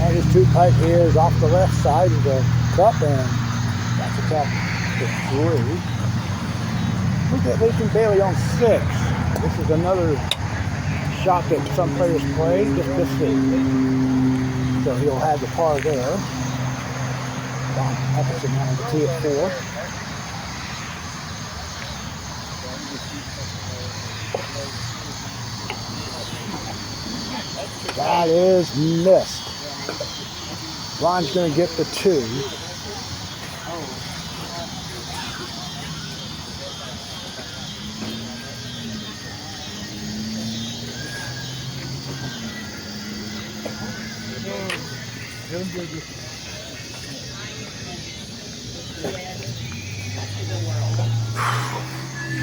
And his 2 putt here is off the left side of the cup, and that's a cup to 3. Look at Lincoln Bailey on 6. This is another shot that some players play, just missed it. So he'll have the par there. Don Epperson on the tee at 4. That is missed. Ron's going to get the 2.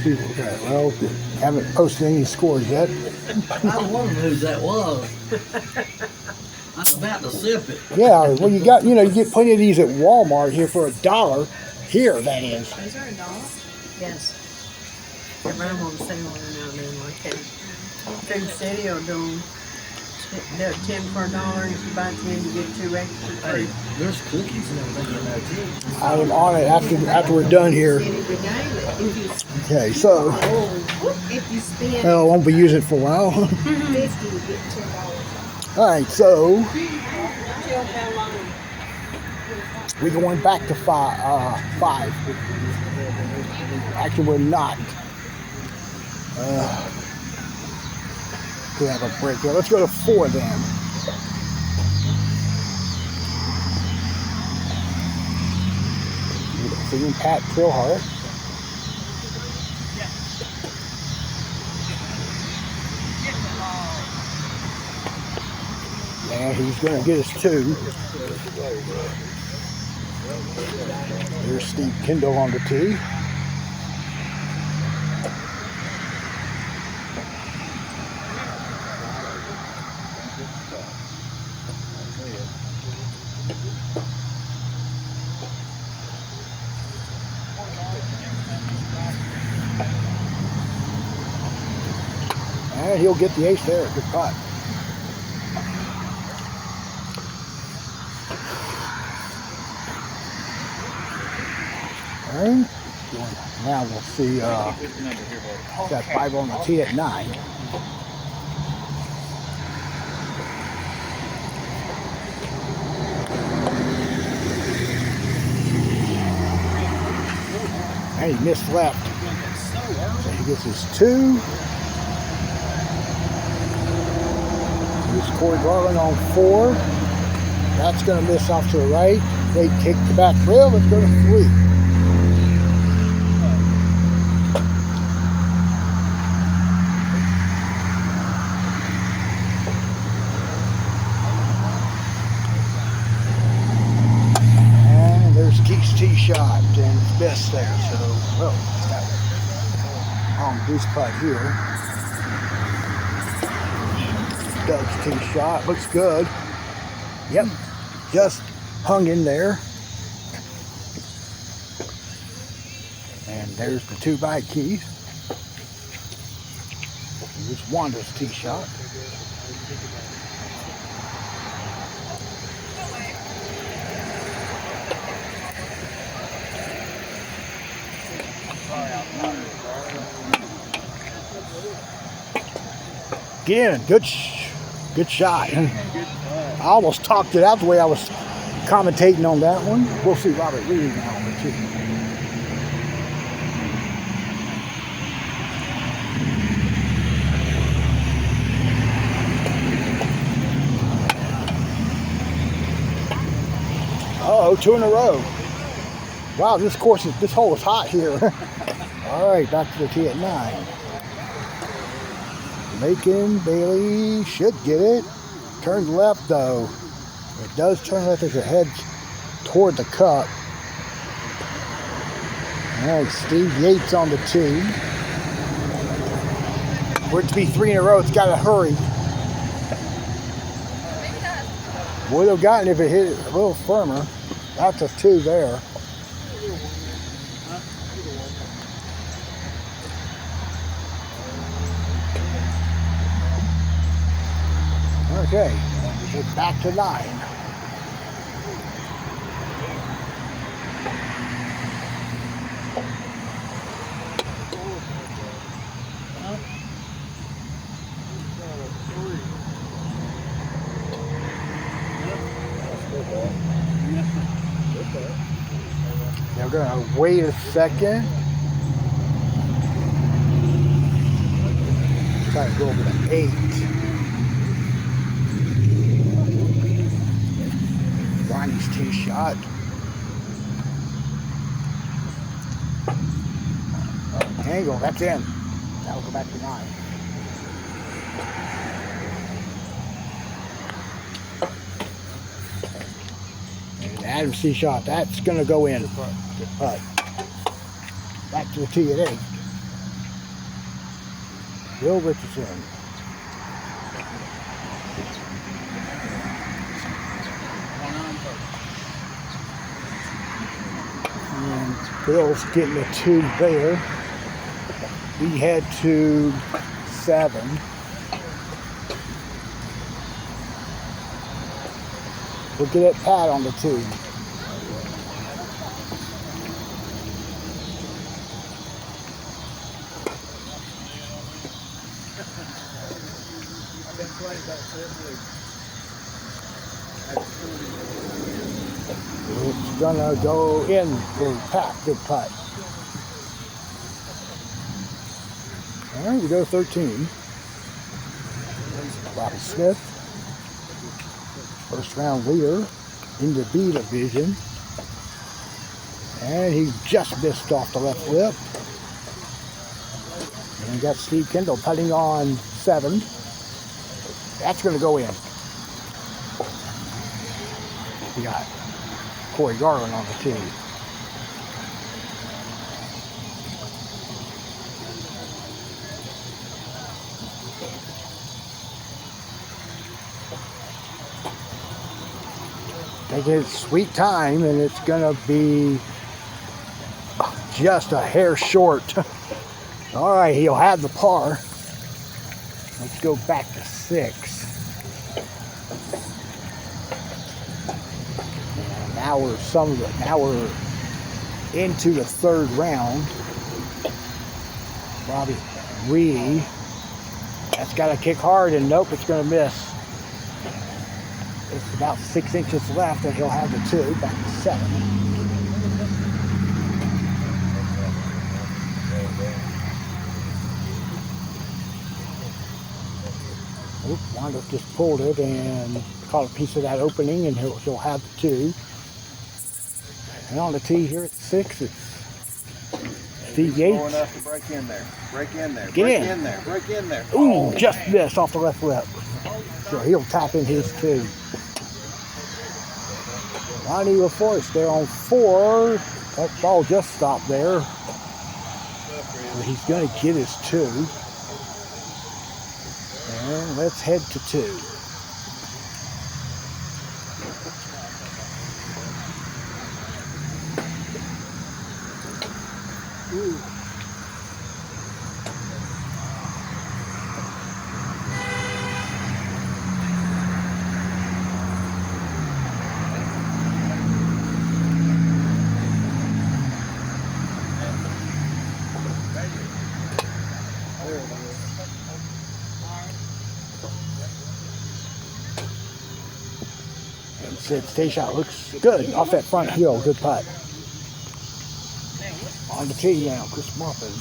Okay, well, haven't posted any scores yet. I wondered who that was. I'm about to sip it. Yeah, well, you get plenty of these at Walmart here for $1. Here, that is. Those are $1? Yes. I run them on sale every now and then like that. Food City will do them. They're 10 for $1, and if you buy 10, you get 2 extra for free. There's cookies and everything in there too. I am on it after we're done here. Okay, so If you spend I won't be using it for a while. 50, you get $10. All right, so Till how long? we're going back to 5. Actually, we're not. We have a break here. Let's go to 4 then. Seeing Pat Trillhart. And he's going to get us 2. Here's Steve Kendall on the tee. And he'll get the ace there. Good putt. All right. Now we'll see that 5 on the tee at 9. And he missed left. So he gets his 2. Here's Corey Garland on 4. That's going to miss off to the right. They kick the back rail. Let's go to 3. And there's Keith's tee tee shot and it's missed there. So, well, it's got a long goose putt here. Doug's tee shot looks good. Yep, just hung in there. And there's the 2 bag keys. Here's Wanda's tee shot. Again, good shot. I almost talked it out the way I was commentating on that one. We'll see Robert Reed now on the tee. Uh-oh, 2 in a row. Wow, this hole is hot here. All right, back to the tee at 9. Macon, Bailey should get it. Turns left though. It does turn left as it heads toward the cup. All right, Steve Yates on the tee. For it to be 3 in a row, it's got to hurry. Would have gotten if it hit it a little firmer. That's a 2 there. Okay, it's back to 9. Now we're going to wait a second. Try to go over to 8. Ronnie's tee shot. Angle, that's in. That'll go back to 9. And Adam's tee shot, that's going to go in. Back to the tee at 8. Bill Richardson. And Bill's getting a 2 there. We head to 7. We'll get it Pat on the 2. It's gonna go in for Pat, good putt. All right, we go 13. Bobby Smith, first round leader in the B division. And he just missed off the left lip. And we got Steve Kendall putting on 7. That's going to go in. We got Corey Garland on the tee. Take his sweet time, and it's going to be just a hair short. All right, he'll have the par. Let's go back to 6. And now we're into the 3rd round. Bobby Reedy. That's got to kick hard, and nope, it's going to miss. It's about 6 inches left, and he'll have the 2. Back to 7. Wanda just pulled it and caught a piece of that opening, and he'll have the 2. And on the tee here at 6, it's Steve Yates. Low enough to break in there. Break in there. Get break in. in there. Break in there. Ooh, just missed off the left lip. So he'll tap in his 2. Ronnie LaForest there on 4. That ball just stopped there. So he's going to get his 2. And let's head to 2. Ooh. Stay shot looks good off that front hill. Good putt. On the tee now, Chris Muffin.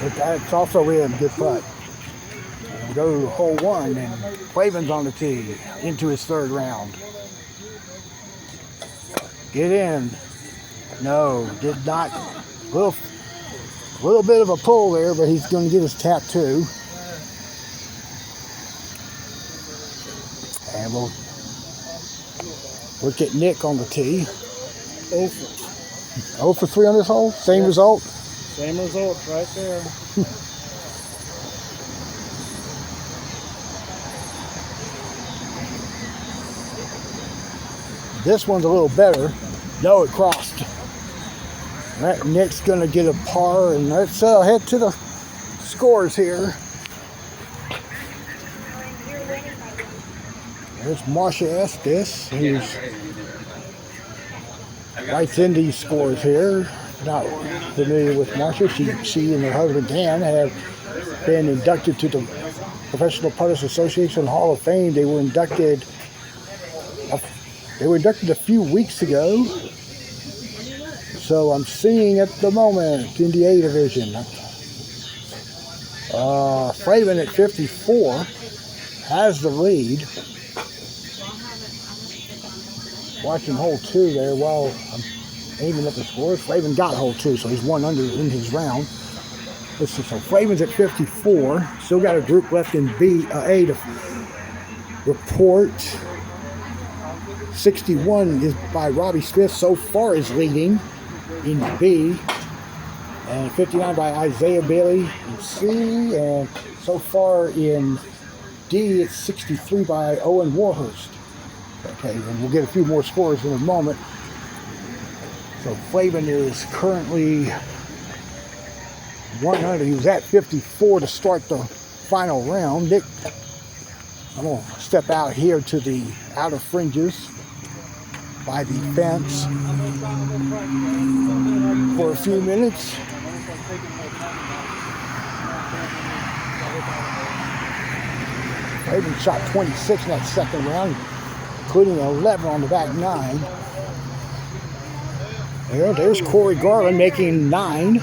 But that's also in. Good putt. Go to hole 1, and Clavin's on the tee into his 3rd round. Get in. No, did not. Little bit of a pull there, but he's going to get his tap too. And we'll look at Nick on the tee. 0 for 3 on this hole. Same result. Same result right there. This one's a little better. No, it crossed. Right, Nick's going to get a par, and let's head to the scores here. There's Marcia Estes, who's writes in these scores here. Not familiar with Marcia. She and her husband Dan have been inducted to the Professional Putters Association Hall of Fame. They were inducted a few weeks ago. So I'm seeing at the moment in the A division. Flavin at 54 has the lead. Watching hole 2 there while I'm aiming at the scores. Flavin got hole 2, so he's 1 under in his round. Let's see, so Flavin's at 54. Still got a group left in A to report. 61 is by Robbie Smith, so far is leading in B. And 59 by Isaiah Bailey in C. And so far in D, it's 63 by Owen Warhurst. Okay, and we'll get a few more scores in a moment. So Flavin is currently 100. He was at 54 to start the final round. Nick, I'm going to step out here to the outer fringes by the fence for a few minutes. Flavin shot 26 in that second round, including 11 on the back 9. There's Corey Garland making 9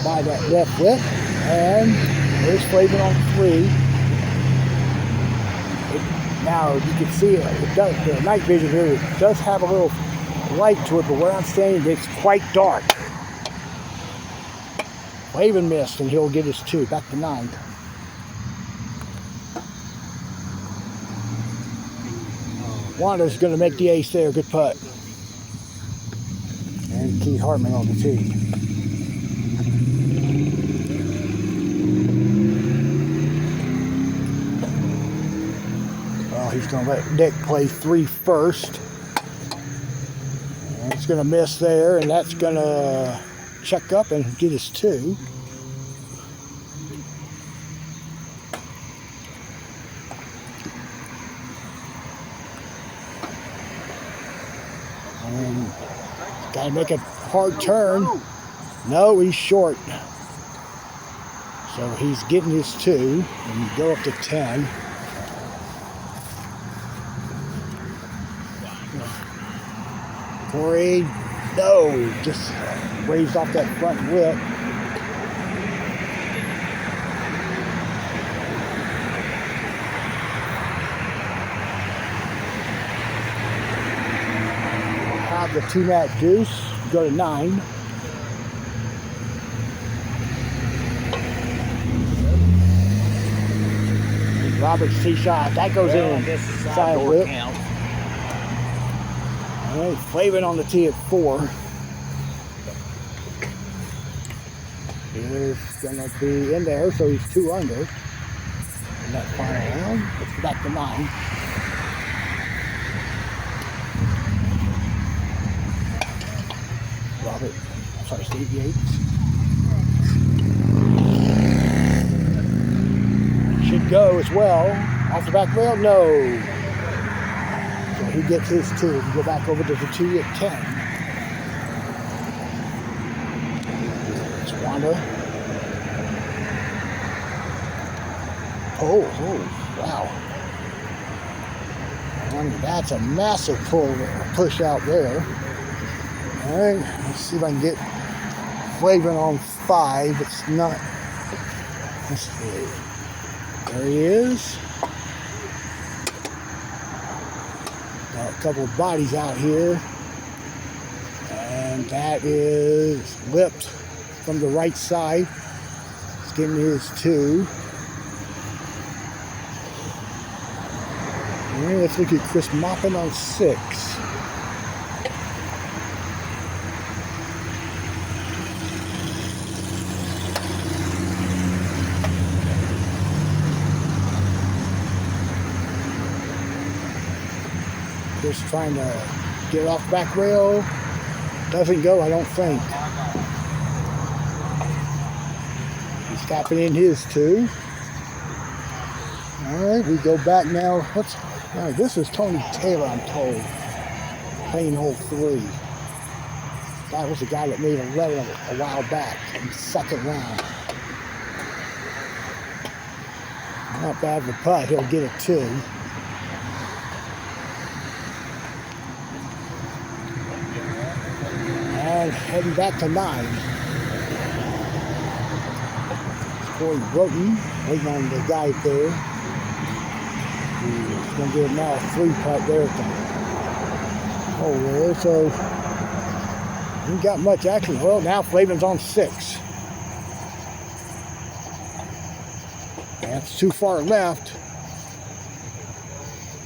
by that left lip. And there's Flavin on 3. Now you can see the night vision here, it does have a little light to it, but where I'm standing, it's quite dark. Flavin missed, and he'll get his 2, back to 9. Wanda's going to make the ace there. Good putt. And Keith Hartman on the tee. Well, he's going to let Nick play 3 first. And it's going to miss there, and that's going to check up and get his 2. And got to make a hard turn. No, he's short. So he's getting his 2, and you go up to 10. Corey, no, just raised off that front lip. out the T-Mat deuce, go to 9. Robert's tee shot, that goes in. Side whip. All right, Flavin on the tee at 4. He's gonna be in there, so he's 2 under. In that final round, let's go back to 9. Robert, sorry, Steve Yates. Should go as well. Off the back rail, no. So he gets his 2. We go back over to the tee at 10. It's Wanda. Oh, wow. That's a massive push out there. All right, let's see if I can get Flavin on 5. It's not. Let's see. There he is. Got a couple of bodies out here. And that is lipped from the right side. He's getting his 2. All right, let's look at Chris Moppin on 6. Just trying to get off the back rail. Doesn't go, I don't think. He's tapping in his 2. All right, we go back now. All right, this is Tony Taylor, I'm told, playing hole 3. That was the guy that made 11 a while back in the second round. Not bad for putt. He'll get a 2. And heading back to 9. Corey Broughton, waiting on the guy there. He's going to get now a 3-putt there at the hole there. So, he ain't got much action. Well, now Flavin's on 6. That's too far left.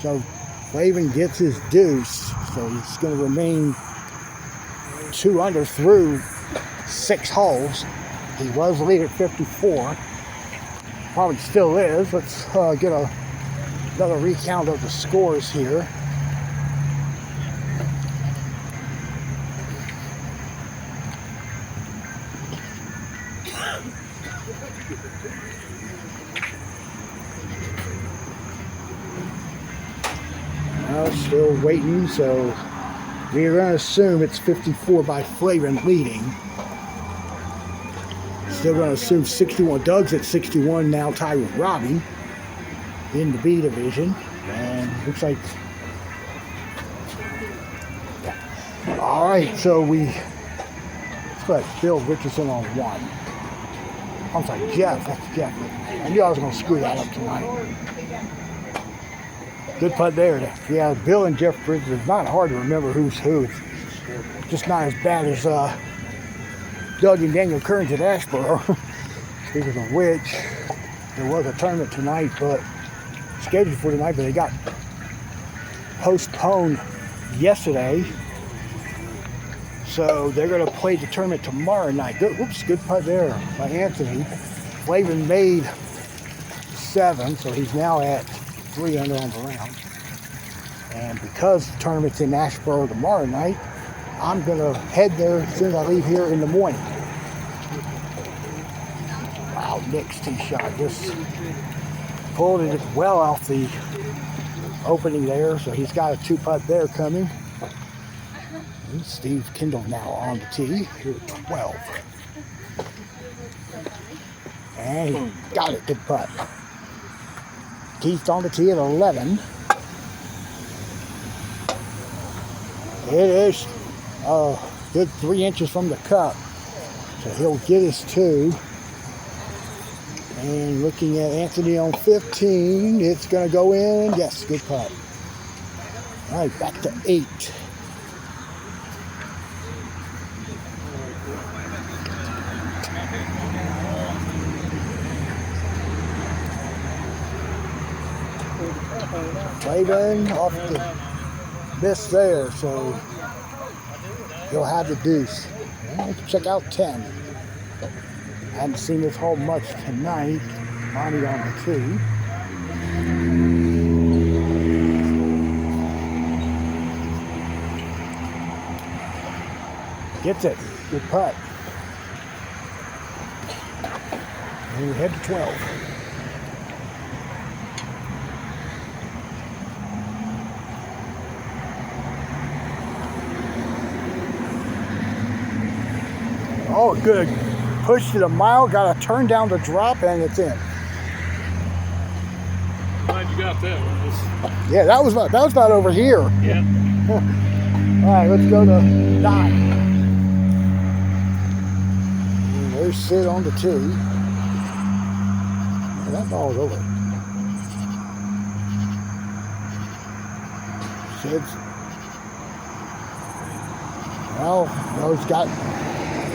So, Flavin gets his deuce. So, he's going to remain 2 under through 6 holes. He was lead at 54. Probably still is. Let's get another recount of the scores here. Well, still waiting, so we're going to assume it's 54 by Flavin leading. Still going to assume 61. Doug's at 61 now, tied with Robbie in the B division. And looks like. All right, so let's put Bill Richardson on 1. I'm sorry, Jeff. That's Jeff. I knew I was going to screw that up tonight. Good putt there. Yeah, Bill and Jeff Bridges. It's not hard to remember who's who. Just not as bad as Doug and Daniel Kearns at Asheboro. Speaking of which, there was a tournament tonight, scheduled for tonight, but they got postponed yesterday. So they're going to play the tournament tomorrow night. Good putt there by Anthony. Flavin made 7, so he's now at 3 under on the round. And because the tournament's in Asheboro tomorrow night, I'm going to head there as soon as I leave here in the morning. Wow, Nick's tee shot. Just pulled it well off the opening there, so he's got a 2-putt there coming. And Steve Kendall now on the tee here at 12. And he got it, good putt. Keith on the tee at 11. It is a good 3 inches from the cup. So he'll get his 2. And looking at Anthony on 15, it's going to go in. Yes, good putt. All right, back to 8. Flavin off the miss there, so he'll have the deuce. Well, let's check out 10. I haven't seen this hole much tonight. Monty on the 2. Gets it. Good putt. And we head to 12. Oh, good. Pushed it a mile, got to turn down the drop, and it's in. Glad you got that one. Yeah, that was not over here. Yeah. All right, let's go to 9. And there's Sid on the tee. And that ball's over. Sid's. Well, he's got.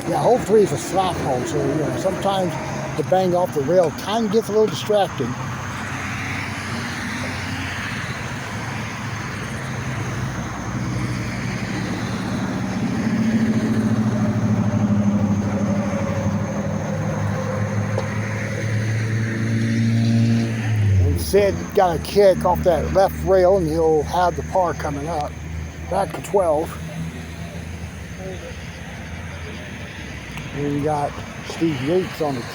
Yeah, hole 3 is a slap hole, so sometimes the bang off the rail kind of gets a little distracting. And Sid got a kick off that left rail, and he'll have the par coming up. Back to 12. And we got Steve Yates on the 2.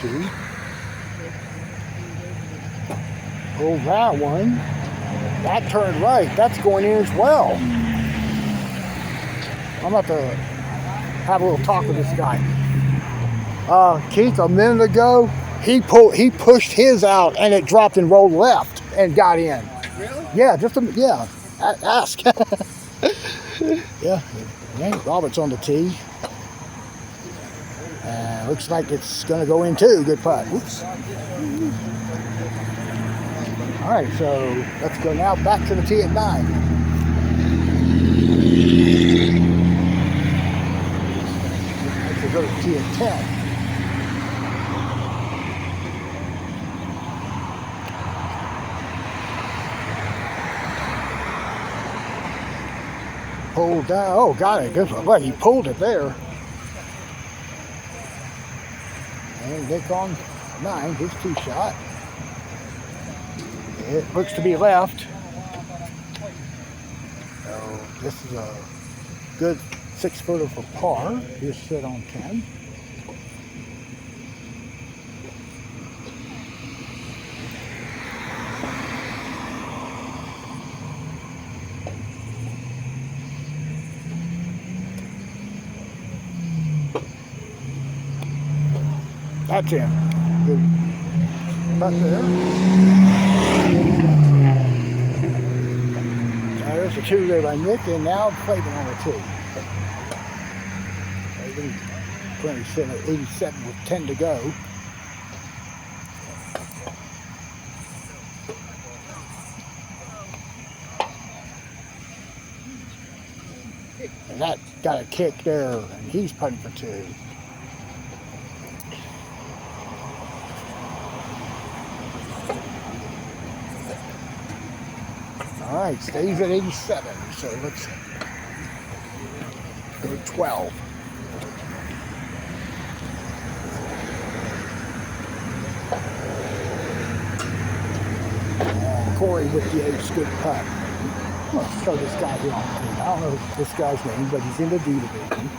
Oh, that one. That turned right. That's going in as well. I'm about to have a little talk with this guy. Keith, a minute ago, he pushed his out and it dropped and rolled left and got in. Really? Yeah, ask. Yeah, Robert's on the tee. Looks like it's going to go in too. Good putt. Whoops. All right, so let's go now back to the tee at 9. Let's go to the tee at 10. Pulled down. Oh, got it. Good one. Well, he pulled it there. And Nick on 9, his tee shot. It looks to be left. So this is a good 6-footer for par. Here's Sid on 10. That's in. Good putt there. There's the 2 there by Nick, and now Clayton on the 2. Clayton currently sitting at 87 with 10 to go. And that got a kick there, and he's putting for 2. All right, stays at 87, so let's go to 12. And Corey with the ace, good putt. Let's show this guy here on the team. I don't know this guy's name, but he's in the D division.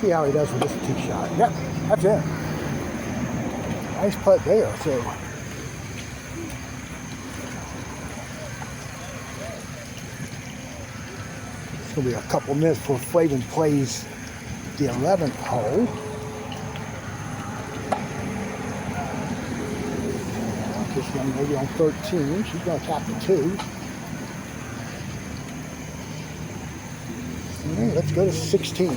See how he does with this tee shot. Yep, that's it. Nice putt there, so. It's going to be a couple minutes before Flavin plays the 11th hole. This young lady on 13, she's going to tap the 2. All right, let's go to 16.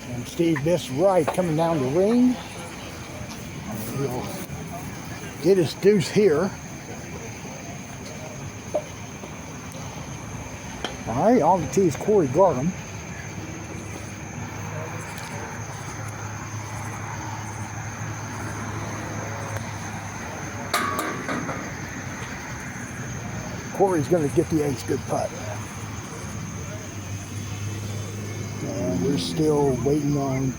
And Steve missed right coming down the ring. He'll get his deuce here. All right, on the tee is Corey Garham. Corey's going to get the ace. Good putt. And we're still waiting on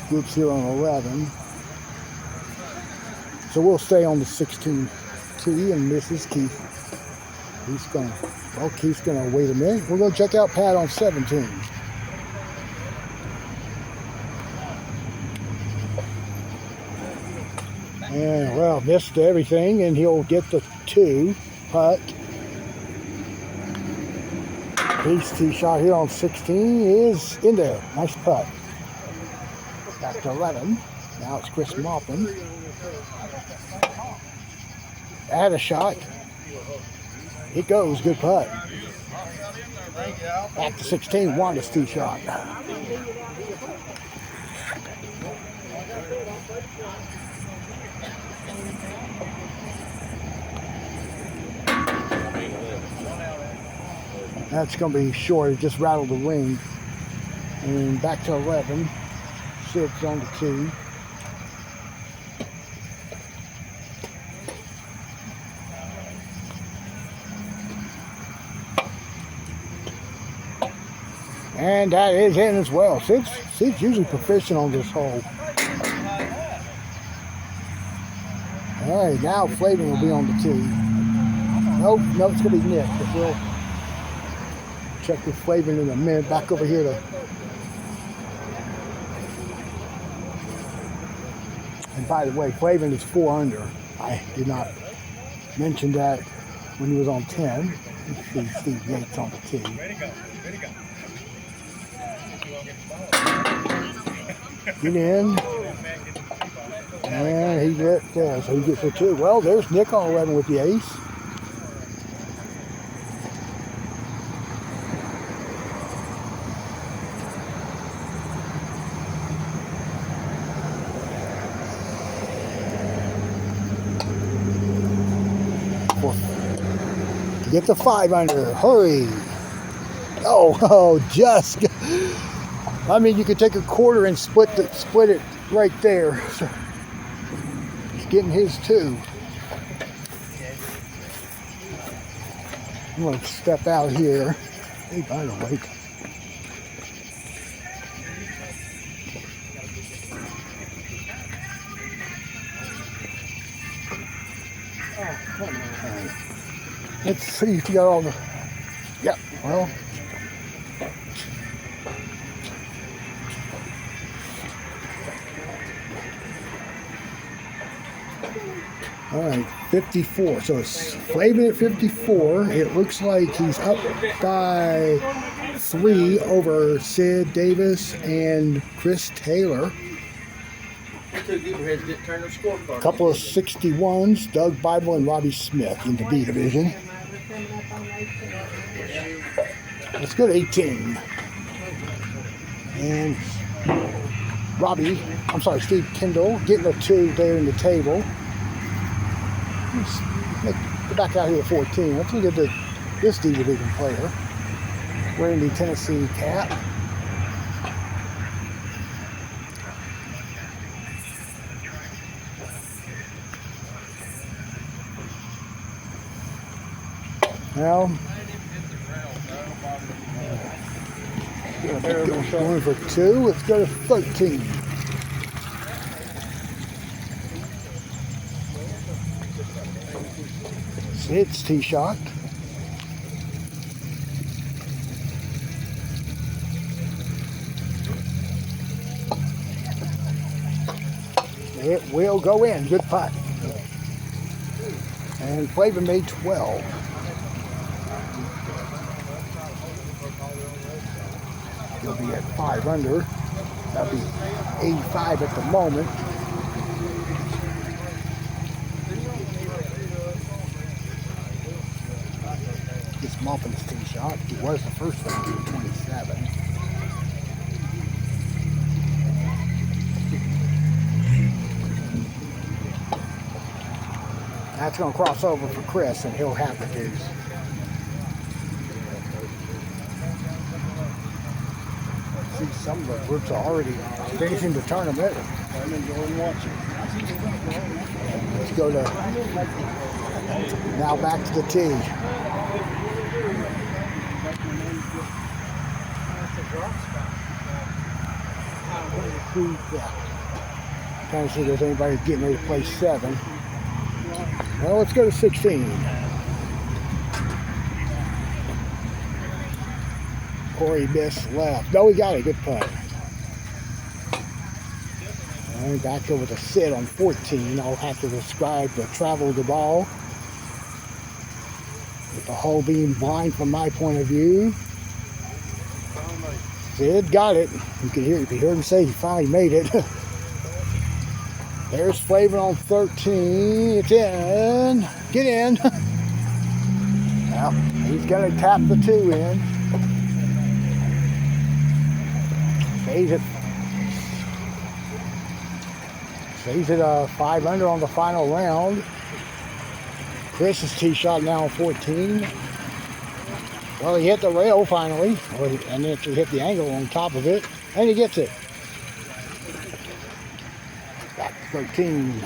groups here on 11. So we'll stay on the 16 tee, and this is Keith. Keith's gonna wait a minute. We're gonna check out Pat on 17. And well, missed everything, and he'll get the 2 putt. His tee shot here on 16 is in there. Nice putt. Back to 11. Now it's Chris Maupin. Add a shot. It goes. Good putt. Back to 16. Wanda's tee shot. That's going to be short. It just rattled the ring. And back to 11. Sid's on the tee. And that is in as well. Sid's usually proficient on this hole. All right, now Flavin will be on the tee. Nope, it's going to be Nick, but we'll check with Flavin in a minute. Back over here to and by the way, Flavin is 4 under. I did not mention that when he was on 10. Let's see Steve Yates on the tee. Get in. And he gets there, so he gets a 2. Well, there's Nick on 11 with the ace. Get the 5 under. Hurry. Oh, just. I mean, you could take a quarter and split it right there. So he's getting his 2. I'm going to step out here. Hey, by the way. Let's see if you got all the. Yeah, well. All right, 54. So it's Flavin at 54. It looks like he's up by 3 over Sid Davis and Chris Taylor. A couple of 61s, Doug Bible and Robbie Smith in the B division. Let's go to 18. And Steve Kendall getting a 2 there in the table. Go back out here to 14. Let's look at this D division player wearing the Tennessee cap. Now, going for 2. Let's go to 13. It's tee shot. It will go in. Good putt. And Flavin made 12. He'll be at 5 under. That'll be 85 at the moment. This Maupin's tee shot. He was the first one to 27. That's going to cross over for Chris, and he'll have the deuce. Some of the groups are already finishing the tournament. Let's go to now back to the tee. Yeah. Trying to see if there's anybody getting ready to play 7. Well, let's go to 16. Corey missed left. No, he got a good putt. And back over to Sid on 14. I'll have to describe the travel of the ball. With the hole being blind from my point of view. Sid got it. You can hear him say he finally made it. There's Flavin on 13. It's in. Get in. Well, he's going to tap the 2 in. Stays at 5 under on the final round. Chris's tee shot now on 14. Well, he hit the rail finally, and then he hit the angle on top of it, and he gets it. Back to 13.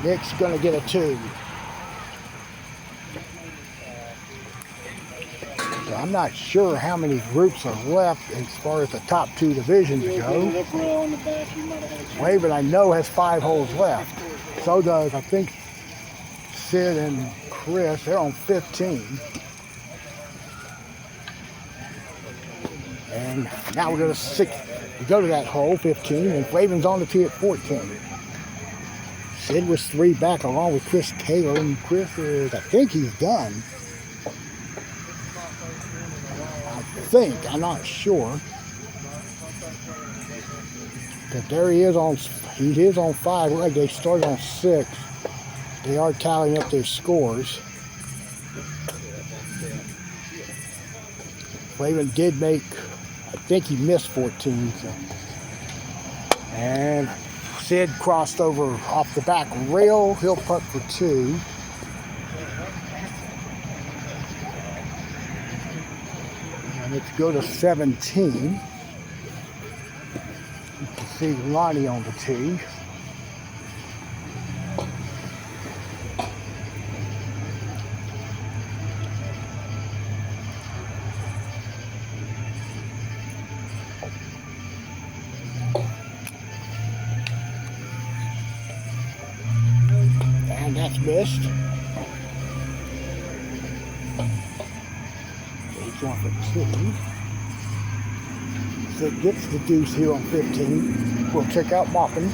Nick's going to get a 2. So I'm not sure how many groups are left as far as the top 2 divisions go. Flavin, I know, has 5 holes left. So does, I think, Sid and Chris. They're on 15. And now we go to 6. We go to that hole, 15, and Flavin's on the tee at 14. Sid was 3 back along with Chris Taylor, and Chris is, I think he's done. I'm not sure. But there he is on 5. Look like they started on 6. They are tallying up their scores. Flavin did make, I think he missed 14. So. And Sid crossed over off the back rail. He'll putt for 2. Let's go to 17. You can see Lonnie on the tee. And that's missed. Going for 2. So it gets the deuce here on 15. We'll check out Moppin.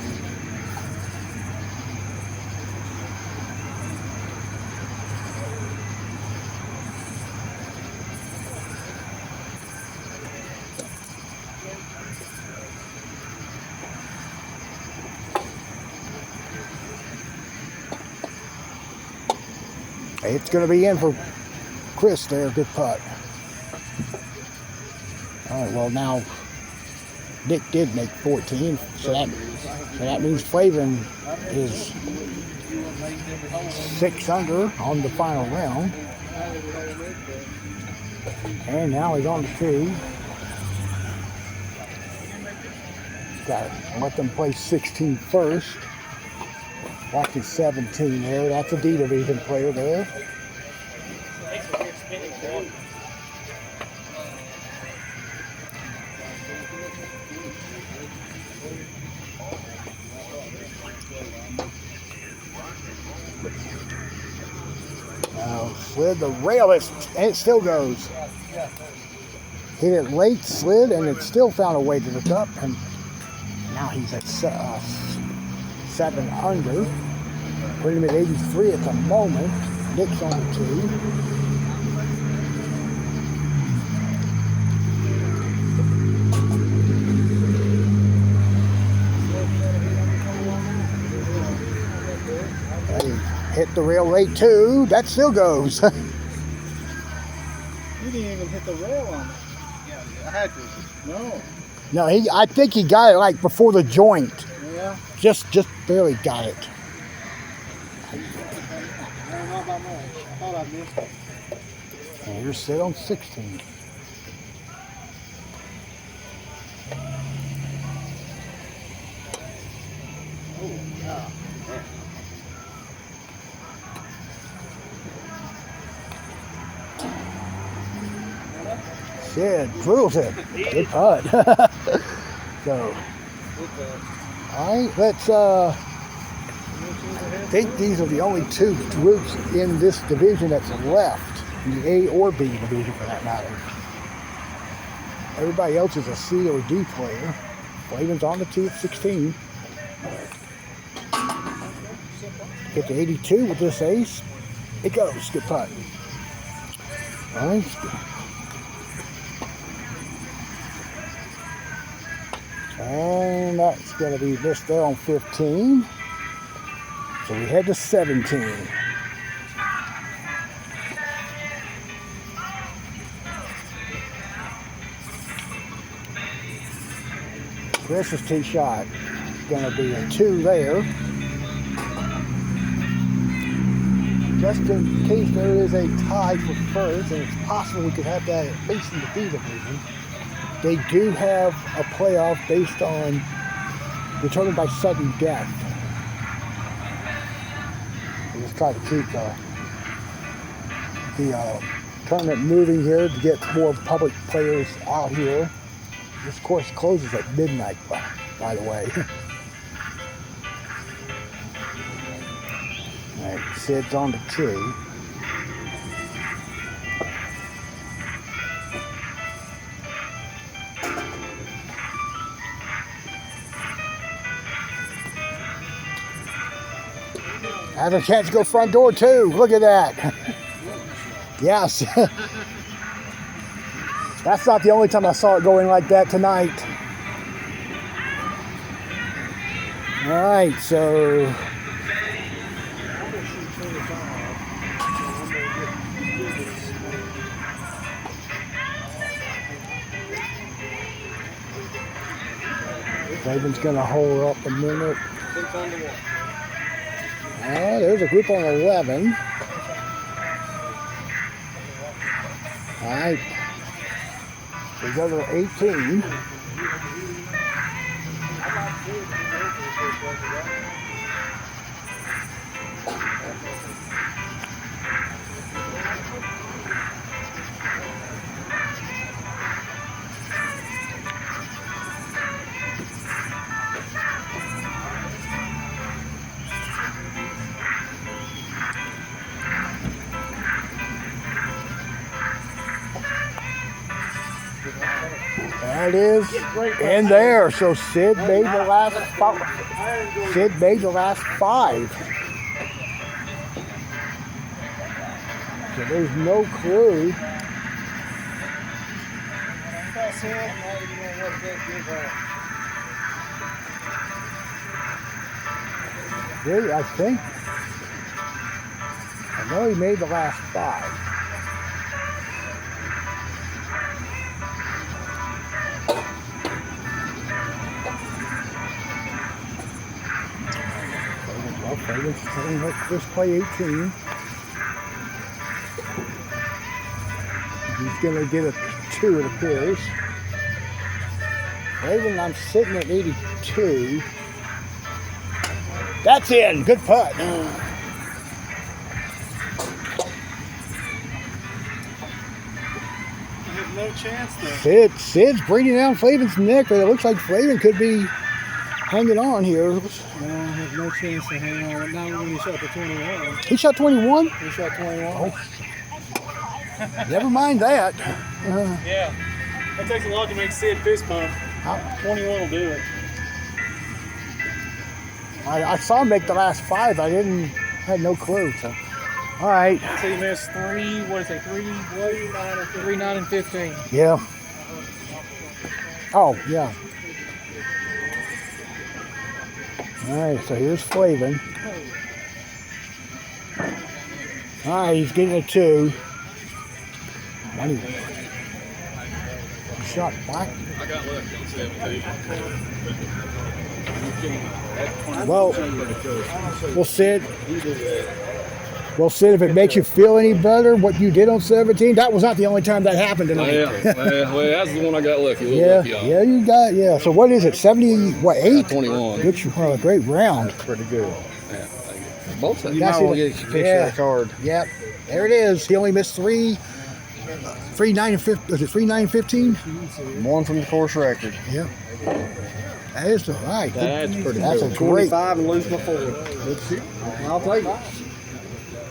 It's going to be in for Chris there. Good putt. All right, well now Nick did make 14, so that means Flavin is 6 under on the final round. And now he's on the tee. Got to let them play 16 first. Watching 17 there. That's a D division player there. Slid the rail, and it still goes. Hit it late, slid, and it still found a way to the cup. And now he's at 7 under. Put him at 83 at the moment. Nick's on the tee. Hit the rail late too. That still goes. You didn't even hit the rail on it. Yeah, I had to. No. No, I think he got it like before the joint. Yeah. Just barely got it. I don't know about much. I thought I missed it. And you're set on 16. Sid drills it. Good putt. So, all right, let's, I think these are the only two groups in this division that's left, in the A or B division for that matter. Everybody else is a C or D player. Flavin's on the 2 at 16. Get to 82 with this ace. It goes. Good putt. All right. And that's going to be missed there on 15. So we head to 17. Chris's tee shot is going to be a 2 there. Just in case there is a tie for first, and it's possible we could have that at least in the B division. They do have a playoff based on determined by sudden death. We just try to keep the tournament moving here to get more public players out here. This course closes at midnight, by the way. All right, Sid's on the tee. Has a chance to go front door too. Look at that. Yes. That's not the only time I saw it going like that tonight. All right, so Flavin's gonna hold up a minute. There's a group on 11. All right. We go to 18. That is in there. So Sid made the last five. Sid made the last 5. So there's no clue. Really, I think. I know he made the last 5. Let's just play 18. He's going to get a 2, it appears. Even I'm sitting at 82. That's in. Good putt. I have no chance though. Sid's breathing down Flavin's neck, but it looks like Flavin could be hanging on here. No, I have no chance to hang on. Not when he shot the 21. He shot 21? He shot 21. Oh. Never mind that. Yeah. That takes a lot to make Sid fist pump. 21 will do it. I saw him make the last 5. I had no clue. So, all right. So he missed 3, what is it, 3, 9 and 15. Yeah. Oh, yeah. All right, so here's Flavin. All right, he's getting a 2. He shot black. Well, Sid, if it makes you feel any better, what you did on 17, that was not the only time that happened tonight. Well, that's the one I got lucky. Yeah, you got, So what is it, 70, what, 8? 21. Good, great round. Pretty good. Yeah, both sides. You might want to get a picture of the card. Yep, there it is. He only missed 3 3-9 and 15. Was it 3-9 and 15? One from the course record. Yeah. That is all right. That's pretty That's good. a great. 25 and lose my 4. I'll take it.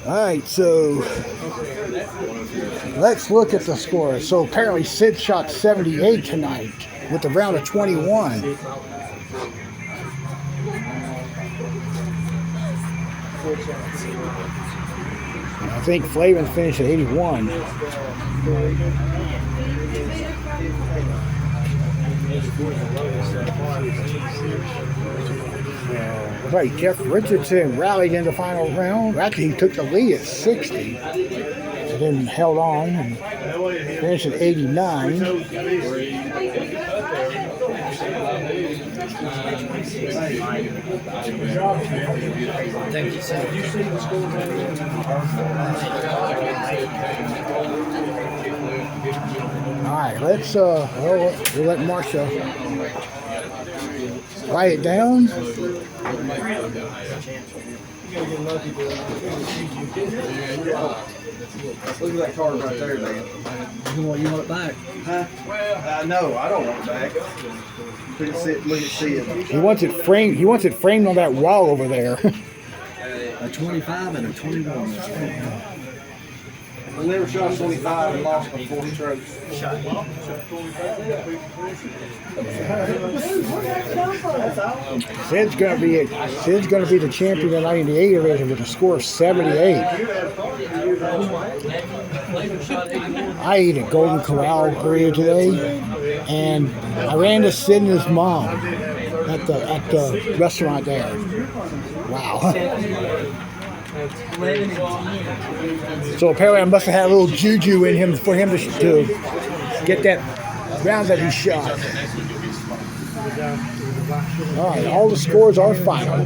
All right, so let's look at the score. So apparently Sid shot 78 tonight with a round of 21. I think Flavin finished at 81. Right, Jeff Richardson rallied in the final round. Actually, he took the lead at 60, and then held on and finished at 89. Thank you, sir. All right, let's we'll let Marcia write it down. Look at that card right there, man. You want it back? Huh? Well, no, I don't want it back. Look at Sid. He wants it framed. He wants it framed on that wall over there. A 25 and a 21. I never shot 25 and lost my 40 trophy. Sid's gonna be the champion tonight in the A division with a score of 78. I ate at Golden Corral Korea today, and I ran to Sid and his mom at the restaurant there. Wow. So apparently I must have had a little juju in him for him to get that round that he shot. All right, all the scores are final.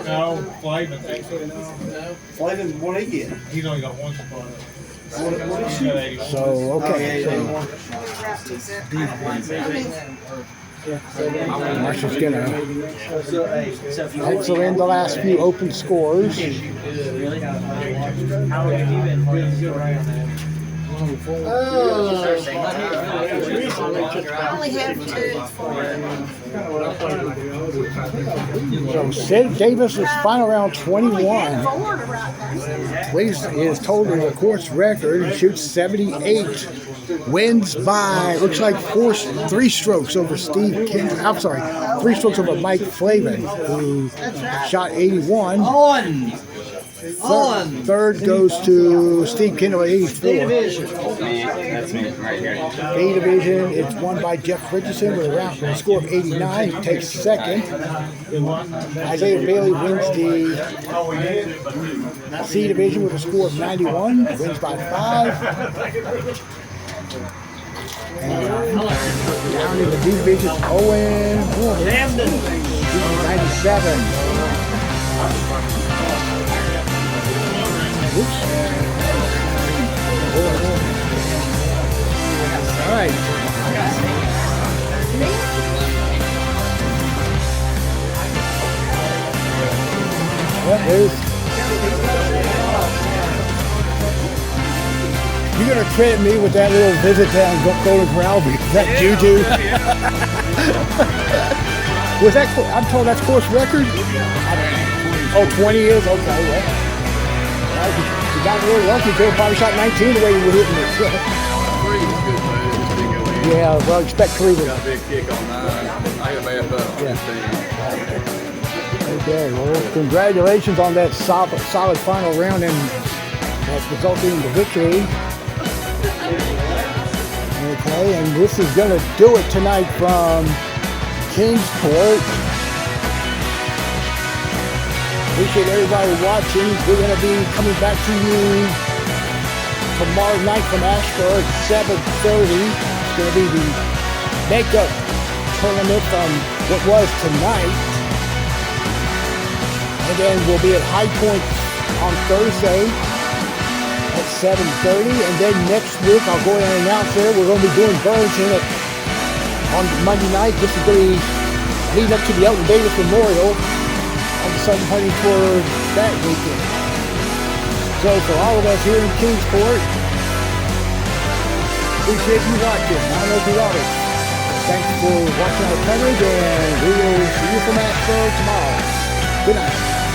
No, Flavin. Flavin, what did he get? He's only got one spot. So, okay. Marcia's gonna pencil in the last few open scores. I only have 2 for So Sid Davis's final round 21. Is total the course record and shoots 78. Wins by looks like 3 strokes over Steve King. I'm sorry, 3 strokes over Mike Flavin, who shot 81. Third goes to Steve Kendall at 84. That's me right here. A division, it's won by Jeff Richardson with a score of 89. He takes second. Isaiah Bailey wins the C division with a score of 91. Wins by 5. And down in the D division, Owen Lambden, 97. Oops. All right. Well, you're going to credit me with that little visit down Golden Corral. Is that juju? Was that? I'm told that's course record. 20 is okay. Well, you got really lucky. You probably shot 19 the way you were hitting it. Yeah, well, expect Cleveland. Got a big kick on 9. I got a bad butt on 15. Okay, well, congratulations on that solid final round and that resulted in the victory. Okay, and this is going to do it tonight from Kingsport. Appreciate everybody watching. We're going to be coming back to you tomorrow night from Ashford at 7:30. It's going to be the makeup tournament from what was tonight. And then we'll be at High Point on Thursday at 7:30. And then next week, I'll go ahead and announce there, we're going to be doing Burlington on Monday night. This is going to be leading up to the Elton Davis Memorial on the Southern Hunting Tour that weekend. So for all of us here in Kingsport, appreciate you watching. I know if you love it. Thanks for watching our coverage, and we will see you from Expo tomorrow. Good night.